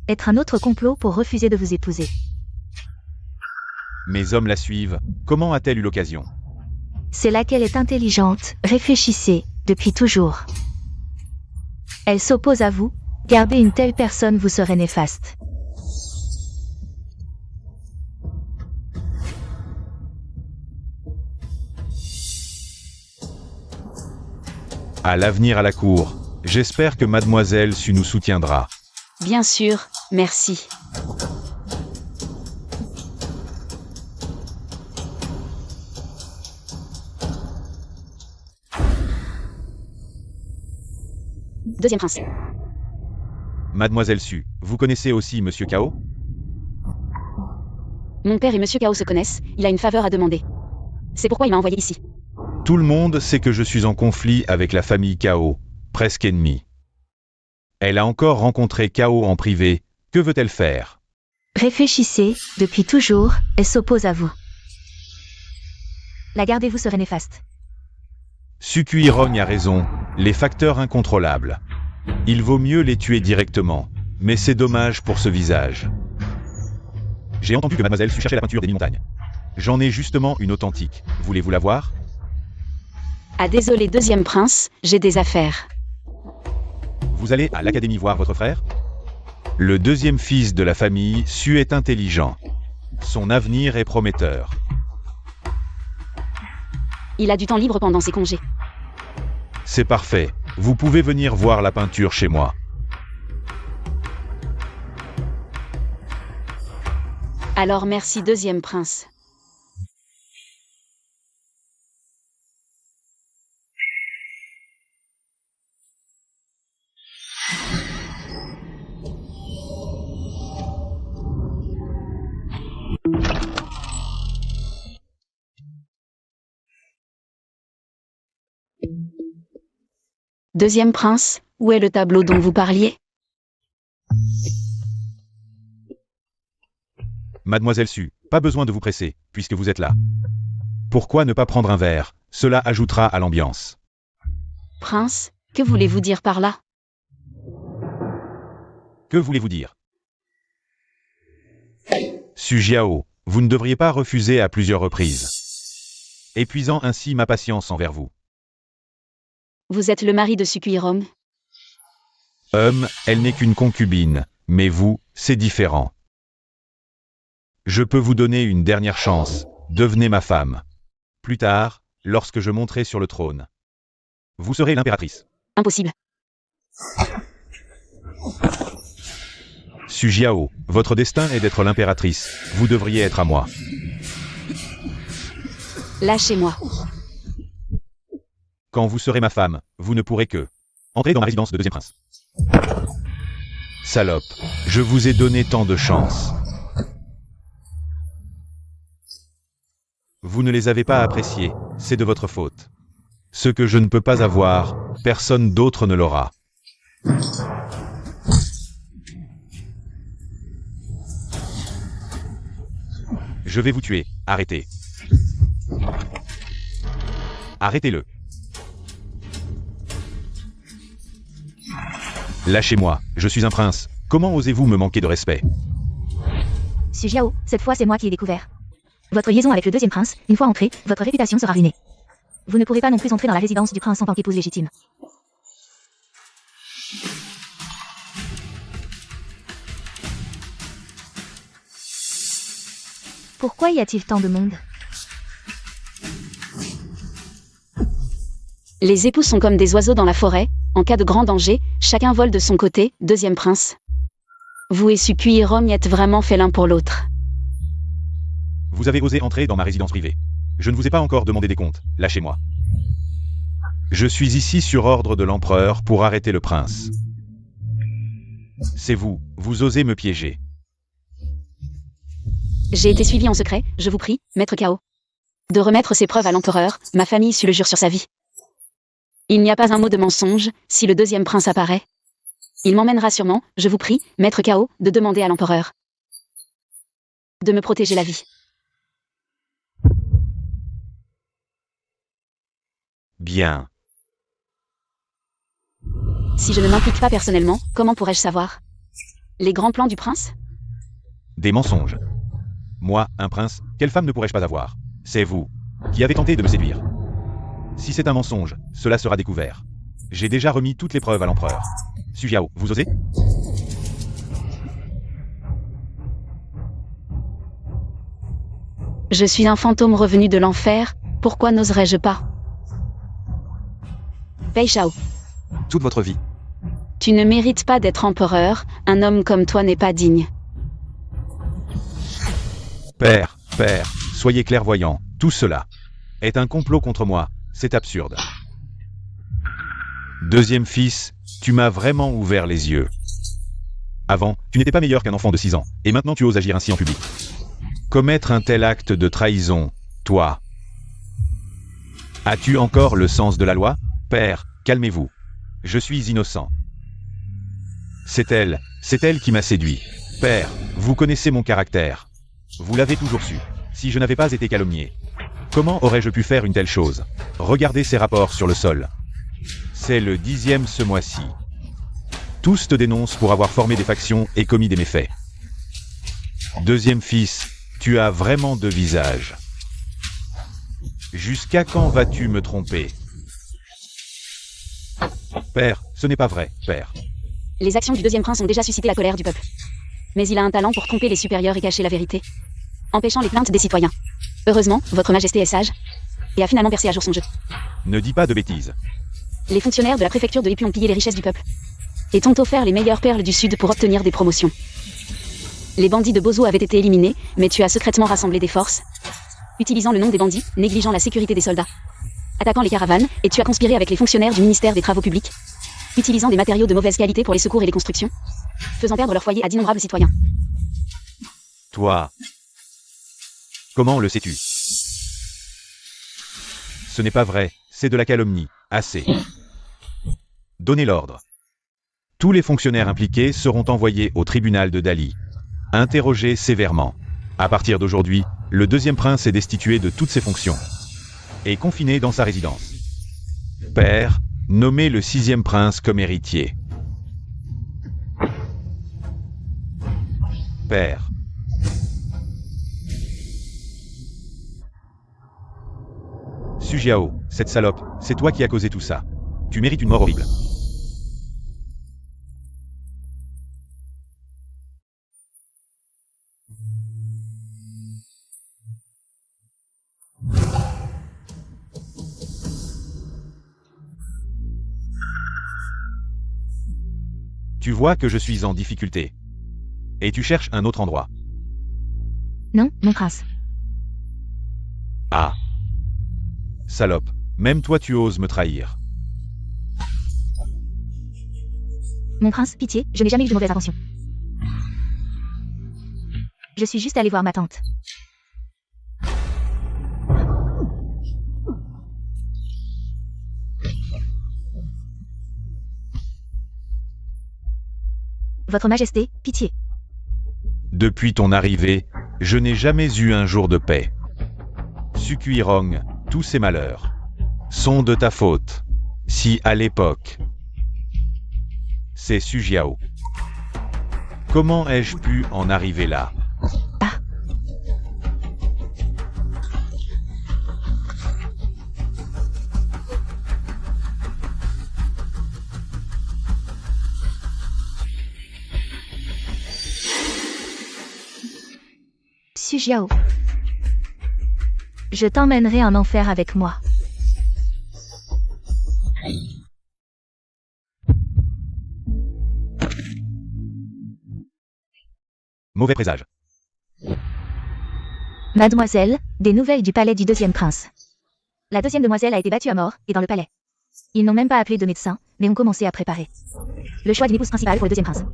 être un autre complot pour refuser de vous épouser. Mes hommes la suivent, comment a-t-elle eu l'occasion? C'est là qu'elle est intelligente, réfléchissez, depuis toujours. Elle s'oppose à vous, garder une telle personne vous serait néfaste. À l'avenir à la cour, j'espère que Mademoiselle Su nous soutiendra. Bien sûr, merci. Deuxième prince. Mademoiselle Su, vous connaissez aussi Monsieur Kao? Mon père et Monsieur Kao se connaissent, il a une faveur à demander. C'est pourquoi il m'a envoyé ici. Tout le monde sait que je suis en conflit avec la famille Kao, presque ennemie. Elle a encore rencontré Kao en privé, que veut-elle faire? Réfléchissez, depuis toujours, elle s'oppose à vous. La garder vous serait néfaste. Sukui Rong a raison, les facteurs incontrôlables. Il vaut mieux les tuer directement, mais c'est dommage pour ce visage. J'ai entendu que Mademoiselle Su cherchait la peinture des 1000 montagnes. J'en ai justement une authentique, voulez-vous la voir? Ah désolé deuxième prince, j'ai des affaires. Vous allez à l'académie voir votre frère? Le deuxième fils de la famille Su est intelligent. Son avenir est prometteur. Il a du temps libre pendant ses congés. C'est parfait, vous pouvez venir voir la peinture chez moi. Alors merci deuxième prince. Deuxième prince, où est le tableau dont vous parliez? Mademoiselle Su, pas besoin de vous presser, puisque vous êtes là. Pourquoi ne pas prendre un verre? Cela ajoutera à l'ambiance. Prince, que voulez-vous dire par là? Que voulez-vous dire? Su Jiao, vous ne devriez pas refuser à plusieurs reprises, épuisant ainsi ma patience envers vous. Vous êtes le mari de Sukuirom. Elle n'est qu'une concubine, mais vous, c'est différent. Je peux vous donner une dernière chance, devenez ma femme. Plus tard, lorsque je monterai sur le trône, vous serez l'impératrice. Impossible. Su Jiao, votre destin est d'être l'impératrice, vous devriez être à moi. Lâchez-moi. Quand vous serez ma femme, vous ne pourrez que entrer dans ma résidence de deuxième prince. Salope, je vous ai donné tant de chance. Vous ne les avez pas appréciés, c'est de votre faute. Ce que je ne peux pas avoir, personne d'autre ne l'aura. Je vais vous tuer, arrêtez. Arrêtez-le. Lâchez-moi, je suis un prince. Comment osez-vous me manquer de respect? Su Jiao, cette fois c'est moi qui ai découvert. Votre liaison avec le deuxième prince, une fois entrée, votre réputation sera ruinée. Vous ne pourrez pas non plus entrer dans la résidence du prince en tant qu'épouse légitime. Pourquoi y a-t-il tant de monde? Les époux sont comme des oiseaux dans la forêt. En cas de grand danger, chacun vole de son côté, deuxième prince. Vous et Sukuirom y êtes vraiment faits l'un pour l'autre. Vous avez osé entrer dans ma résidence privée. Je ne vous ai pas encore demandé des comptes, lâchez-moi. Je suis ici sur ordre de l'empereur pour arrêter le prince. C'est vous, vous osez me piéger. J'ai été suivi en secret, je vous prie, maître Kao, de remettre ces preuves à l'empereur, ma famille issue le jure sur sa vie. Il n'y a pas un mot de mensonge, si le deuxième prince apparaît. Il m'emmènera sûrement, je vous prie, maître Kao, de demander à l'empereur de me protéger la vie. Bien. Si je ne m'implique pas personnellement, comment pourrais-je savoir? Les grands plans du prince? Des mensonges. Moi, un prince, quelle femme ne pourrais-je pas avoir? C'est vous, qui avez tenté de me séduire. Si c'est un mensonge, cela sera découvert. J'ai déjà remis toutes les preuves à l'empereur. Su Jiao, vous osez? Je suis un fantôme revenu de l'enfer, pourquoi n'oserais-je pas? Pei Shao. Toute votre vie. Tu ne mérites pas d'être empereur, un homme comme toi n'est pas digne. Père, soyez clairvoyant, tout cela est un complot contre moi, c'est absurde. Deuxième fils, tu m'as vraiment ouvert les yeux. Avant, tu n'étais pas meilleur qu'un enfant de 6 ans, et maintenant tu oses agir ainsi en public. Commettre un tel acte de trahison, toi. As-tu encore le sens de la loi? Père, calmez-vous. Je suis innocent. C'est elle qui m'a séduit. Père, vous connaissez mon caractère. Vous l'avez toujours su. Si je n'avais pas été calomnié, comment aurais-je pu faire une telle chose? Regardez ces rapports sur le sol. C'est le 10e ce mois-ci. Tous te dénoncent pour avoir formé des factions et commis des méfaits. Deuxième fils, tu as vraiment 2 visages. Jusqu'à quand vas-tu me tromper? Père, ce n'est pas vrai, père. Les actions du deuxième prince ont déjà suscité la colère du peuple. Mais il a un talent pour tromper les supérieurs et cacher la vérité, empêchant les plaintes des citoyens. Heureusement, votre majesté est sage, et a finalement percé à jour son jeu. Ne dis pas de bêtises. Les fonctionnaires de la préfecture de Ipu ont pillé les richesses du peuple, et t'ont offert les meilleures perles du Sud pour obtenir des promotions. Les bandits de Bozo avaient été éliminés, mais tu as secrètement rassemblé des forces, utilisant le nom des bandits, négligeant la sécurité des soldats, attaquant les caravanes, et tu as conspiré avec les fonctionnaires du ministère des Travaux publics, utilisant des matériaux de mauvaise qualité pour les secours et les constructions, faisant perdre leur foyer à d'innombrables citoyens. Toi. Comment le sais-tu? Ce n'est pas vrai, c'est de la calomnie. Assez. Donnez l'ordre. Tous les fonctionnaires impliqués seront envoyés au tribunal de Dali. Interrogés sévèrement. À partir d'aujourd'hui, le deuxième prince est destitué de toutes ses fonctions et confiné dans sa résidence. Père, nommez le sixième prince comme héritier. Père. Sujiao, cette salope, c'est toi qui as causé tout ça. Tu mérites une mort horrible. Tu vois que je suis en difficulté. Et tu cherches un autre endroit. Non, mon prince. Ah. Salope, même toi tu oses me trahir. Mon prince, pitié, je n'ai jamais eu de mauvaise intention. Je suis juste allée voir ma tante. Votre Majesté, pitié. Depuis ton arrivée, je n'ai jamais eu un jour de paix. Sukuirong, tous ces malheurs sont de ta faute. Si à l'époque, c'est Sujiao. Comment ai-je pu en arriver là? Ah. Sujiao. Je t'emmènerai en enfer avec moi. Mauvais présage. Mademoiselle, des nouvelles du palais du deuxième prince. La deuxième demoiselle a été battue à mort, et dans le palais. Ils n'ont même pas appelé de médecin, mais ont commencé à préparer le choix d'une épouse principale pour le deuxième prince.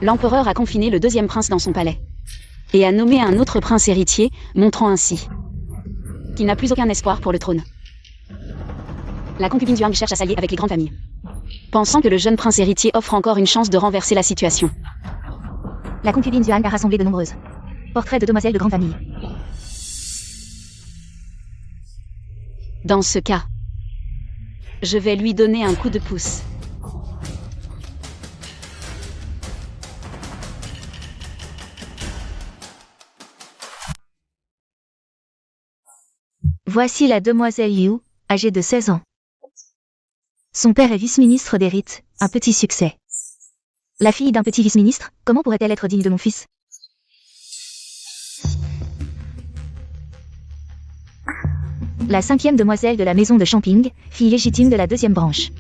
L'empereur a confiné le deuxième prince dans son palais. Et a nommé un autre prince héritier, montrant ainsi qu'il n'a plus aucun espoir pour le trône. La concubine Duang cherche à s'allier avec les grandes familles, pensant que le jeune prince héritier offre encore une chance de renverser la situation. La concubine Duan a rassemblé de nombreuses portraits de demoiselles de grande famille. Dans ce cas, je vais lui donner un coup de pouce. Voici la demoiselle Liu, âgée de 16 ans. Son père est vice-ministre des rites, un petit succès. La fille d'un petit vice-ministre, comment pourrait-elle être digne de mon fils? La cinquième demoiselle de la maison de Champing, fille légitime de la deuxième branche.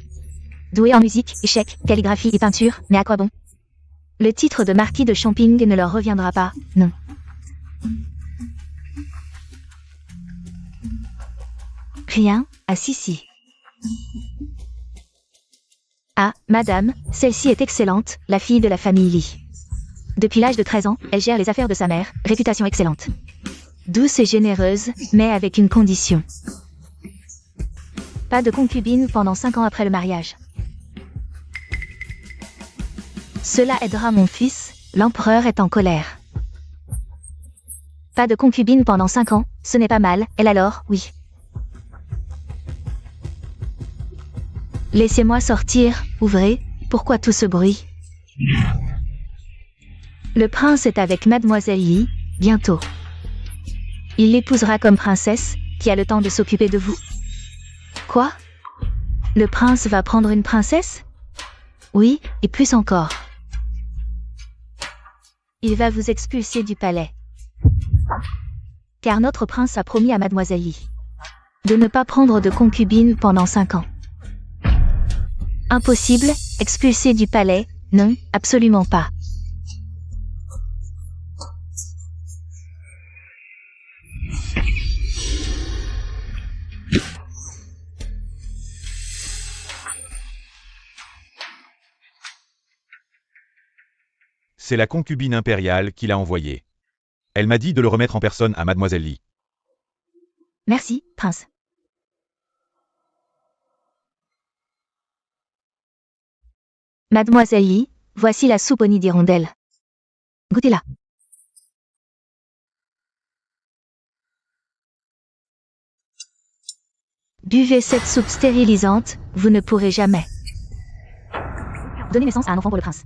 Douée en musique, échecs, calligraphie et peinture, mais à quoi bon? Le titre de marquis de Champing ne leur reviendra pas, non. Rien, ah si. Ah, madame, celle-ci est excellente, la fille de la famille Li. Depuis l'âge de 13 ans, elle gère les affaires de sa mère, réputation excellente. Douce et généreuse, mais avec une condition. Pas de concubine pendant 5 ans après le mariage. Cela aidera mon fils, l'empereur est en colère. Pas de concubine pendant 5 ans, ce n'est pas mal, elle alors, oui. Laissez-moi sortir, ouvrez, pourquoi tout ce bruit? Le prince est avec mademoiselle Yi, bientôt. Il l'épousera comme princesse, qui a le temps de s'occuper de vous. Quoi? Le prince va prendre une princesse? Oui, et plus encore. Il va vous expulser du palais. Car notre prince a promis à mademoiselle Yi de ne pas prendre de concubine pendant 5 ans. Impossible, expulsé du palais, non, absolument pas. C'est la concubine impériale qui l'a envoyé. Elle m'a dit de le remettre en personne à Mademoiselle Li. Merci, prince. Mademoiselle Li, voici la soupe au nid d'hirondelle. Goûtez-la. Buvez cette soupe stérilisante, vous ne pourrez jamais. Donnez naissance à un enfant pour le prince.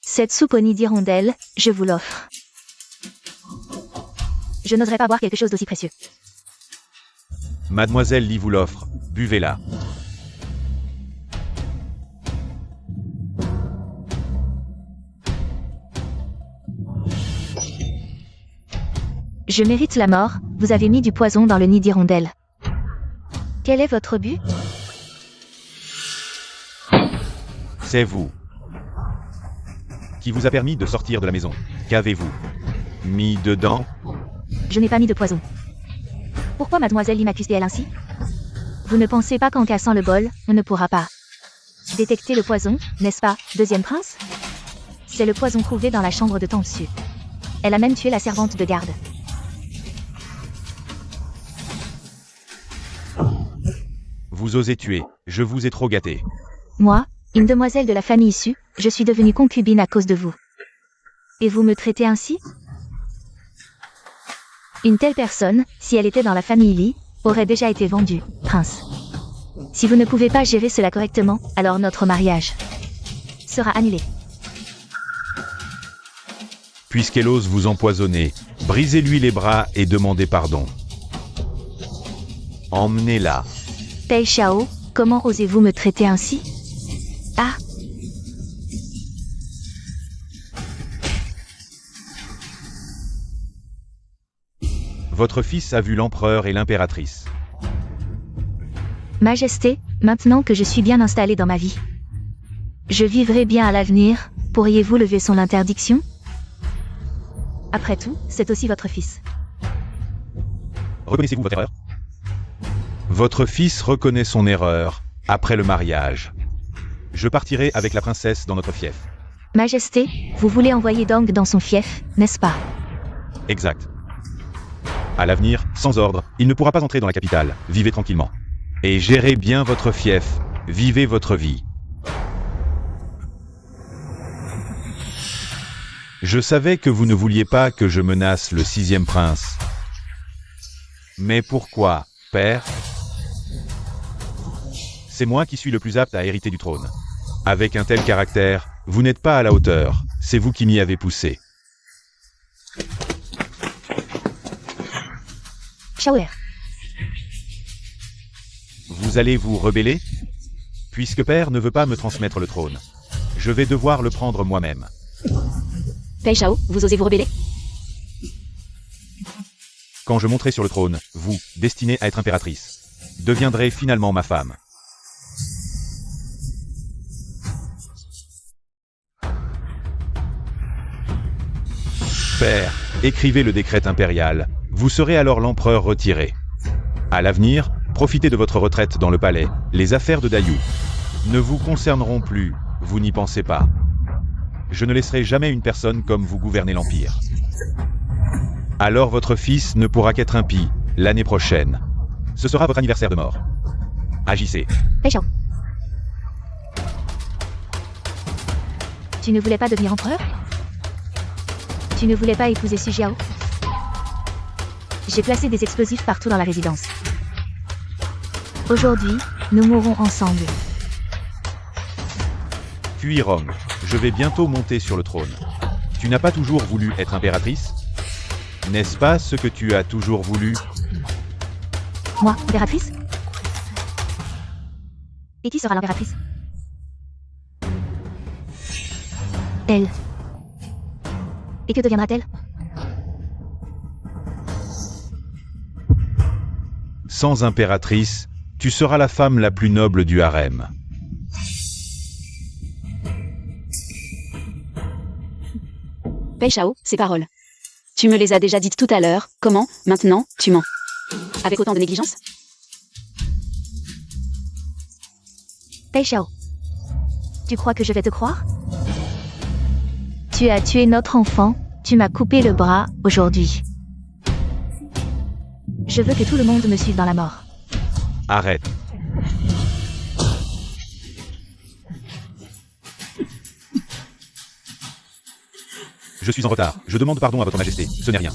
Cette soupe au nid d'hirondelle, je vous l'offre. Je n'oserais pas boire quelque chose d'aussi précieux. Mademoiselle Li vous l'offre, buvez-la. Je mérite la mort, vous avez mis du poison dans le nid d'hirondelle. Quel est votre but? C'est vous. Qui vous a permis de sortir de la maison. Qu'avez-vous mis dedans? Je n'ai pas mis de poison. Pourquoi mademoiselle Li m'accuse-t-elle ainsi? Vous ne pensez pas qu'en cassant le bol, on ne pourra pas détecter le poison, n'est-ce pas, deuxième prince? C'est le poison trouvé dans la chambre de Tang Su. Elle a même tué la servante de garde. Vous osez tuer, je vous ai trop gâté. Moi, une demoiselle de la famille Su, je suis devenue concubine à cause de vous. Et vous me traitez ainsi? Une telle personne, si elle était dans la famille Li, aurait déjà été vendue, prince. Si vous ne pouvez pas gérer cela correctement, alors notre mariage sera annulé. Puisqu'elle ose vous empoisonner, brisez-lui les bras et demandez pardon. Emmenez-la. Pei Xiao, comment osez-vous me traiter ainsi? Ah! Votre fils a vu l'empereur et l'impératrice. Majesté, maintenant que je suis bien installée dans ma vie, je vivrai bien à l'avenir, pourriez-vous lever son interdiction? Après tout, c'est aussi votre fils. Reconnaissez-vous votre erreur? Votre fils reconnaît son erreur, après le mariage. Je partirai avec la princesse dans notre fief. Majesté, vous voulez envoyer Dong dans son fief, n'est-ce pas? Exact. À l'avenir, sans ordre, il ne pourra pas entrer dans la capitale. Vivez tranquillement. Et gérez bien votre fief. Vivez votre vie. Je savais que vous ne vouliez pas que je menace le 6e prince. Mais pourquoi, père? C'est moi qui suis le plus apte à hériter du trône. Avec un tel caractère, vous n'êtes pas à la hauteur. C'est vous qui m'y avez poussé. Xiaoer. Vous allez vous rebeller? Puisque père ne veut pas me transmettre le trône, je vais devoir le prendre moi-même. Pei Xiao, vous osez vous rebeller? Quand je monterai sur le trône, vous, destinée à être impératrice, deviendrez finalement ma femme. Père, écrivez le décret impérial. Vous serez alors l'empereur retiré. À l'avenir, profitez de votre retraite dans le palais. Les affaires de Dayu ne vous concerneront plus, vous n'y pensez pas. Je ne laisserai jamais une personne comme vous gouverner l'Empire. Alors votre fils ne pourra qu'être impie, l'année prochaine. Ce sera votre anniversaire de mort. Agissez. Pei Xiao. Tu ne voulais pas devenir empereur? Tu ne voulais pas épouser Su Jiao? J'ai placé des explosifs partout dans la résidence. Aujourd'hui, nous mourrons ensemble. Puis Rome, je vais bientôt monter sur le trône. Tu n'as pas toujours voulu être impératrice? N'est-ce pas ce que tu as toujours voulu? Moi, impératrice? Et qui sera l'impératrice? Elle. Et que deviendra-t-elle? Sans impératrice, tu seras la femme la plus noble du harem. Pei Shao, ces paroles. Tu me les as déjà dites tout à l'heure, comment, maintenant, tu mens? Avec autant de négligence? Pei Shao. Tu crois que je vais te croire? Tu as tué notre enfant, tu m'as coupé le bras, aujourd'hui. Je veux que tout le monde me suive dans la mort. Arrête. Je suis en retard. Je demande pardon à votre majesté. Ce n'est rien.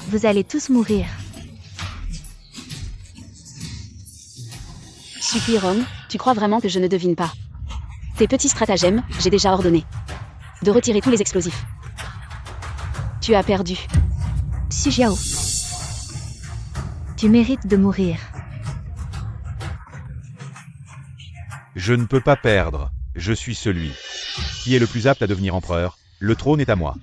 Vous allez tous mourir. Supirong, tu crois vraiment que je ne devine pas? Tes petits stratagèmes, j'ai déjà ordonné de retirer tous les explosifs. Tu as perdu. Sujiao. Tu mérites de mourir. Je ne peux pas perdre. Je suis celui qui est le plus apte à devenir empereur. Le trône est à moi.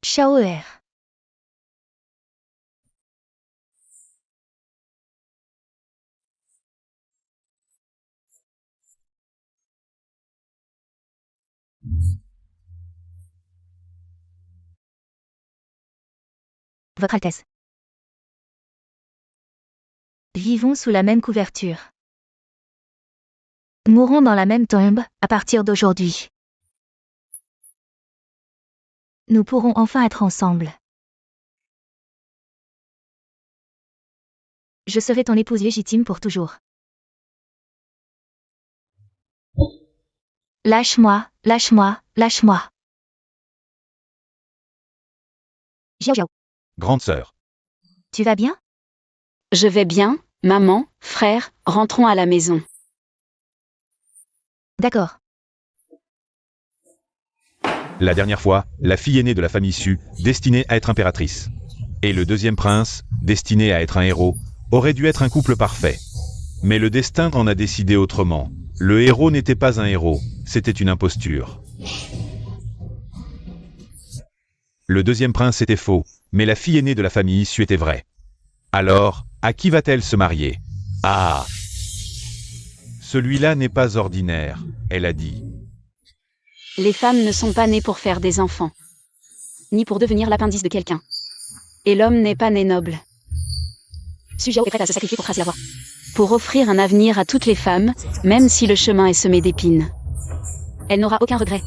Shaoer. Votre Altesse. Vivons sous la même couverture. Mourons dans la même tombe, à partir d'aujourd'hui. Nous pourrons enfin être ensemble. Je serai ton épouse légitime pour toujours. Lâche-moi, lâche-moi, lâche-moi. Jiao Jiao. Grande sœur. Tu vas bien? Je vais bien, maman, frère, rentrons à la maison. D'accord. La dernière fois, la fille aînée de la famille Su, destinée à être impératrice, et le deuxième prince, destiné à être un héros, aurait dû être un couple parfait. Mais le destin en a décidé autrement. Le héros n'était pas un héros, c'était une imposture. Le deuxième prince était faux, mais la fille aînée de la famille Su était vraie. Alors, à qui va-t-elle se marier? Ah! Celui-là n'est pas ordinaire, elle a dit. Les femmes ne sont pas nées pour faire des enfants, ni pour devenir l'appendice de quelqu'un. Et l'homme n'est pas né noble. Sujiao est prête à se sacrifier pour tracer la voie. Pour offrir un avenir à toutes les femmes, même si le chemin est semé d'épines. Elle n'aura aucun regret.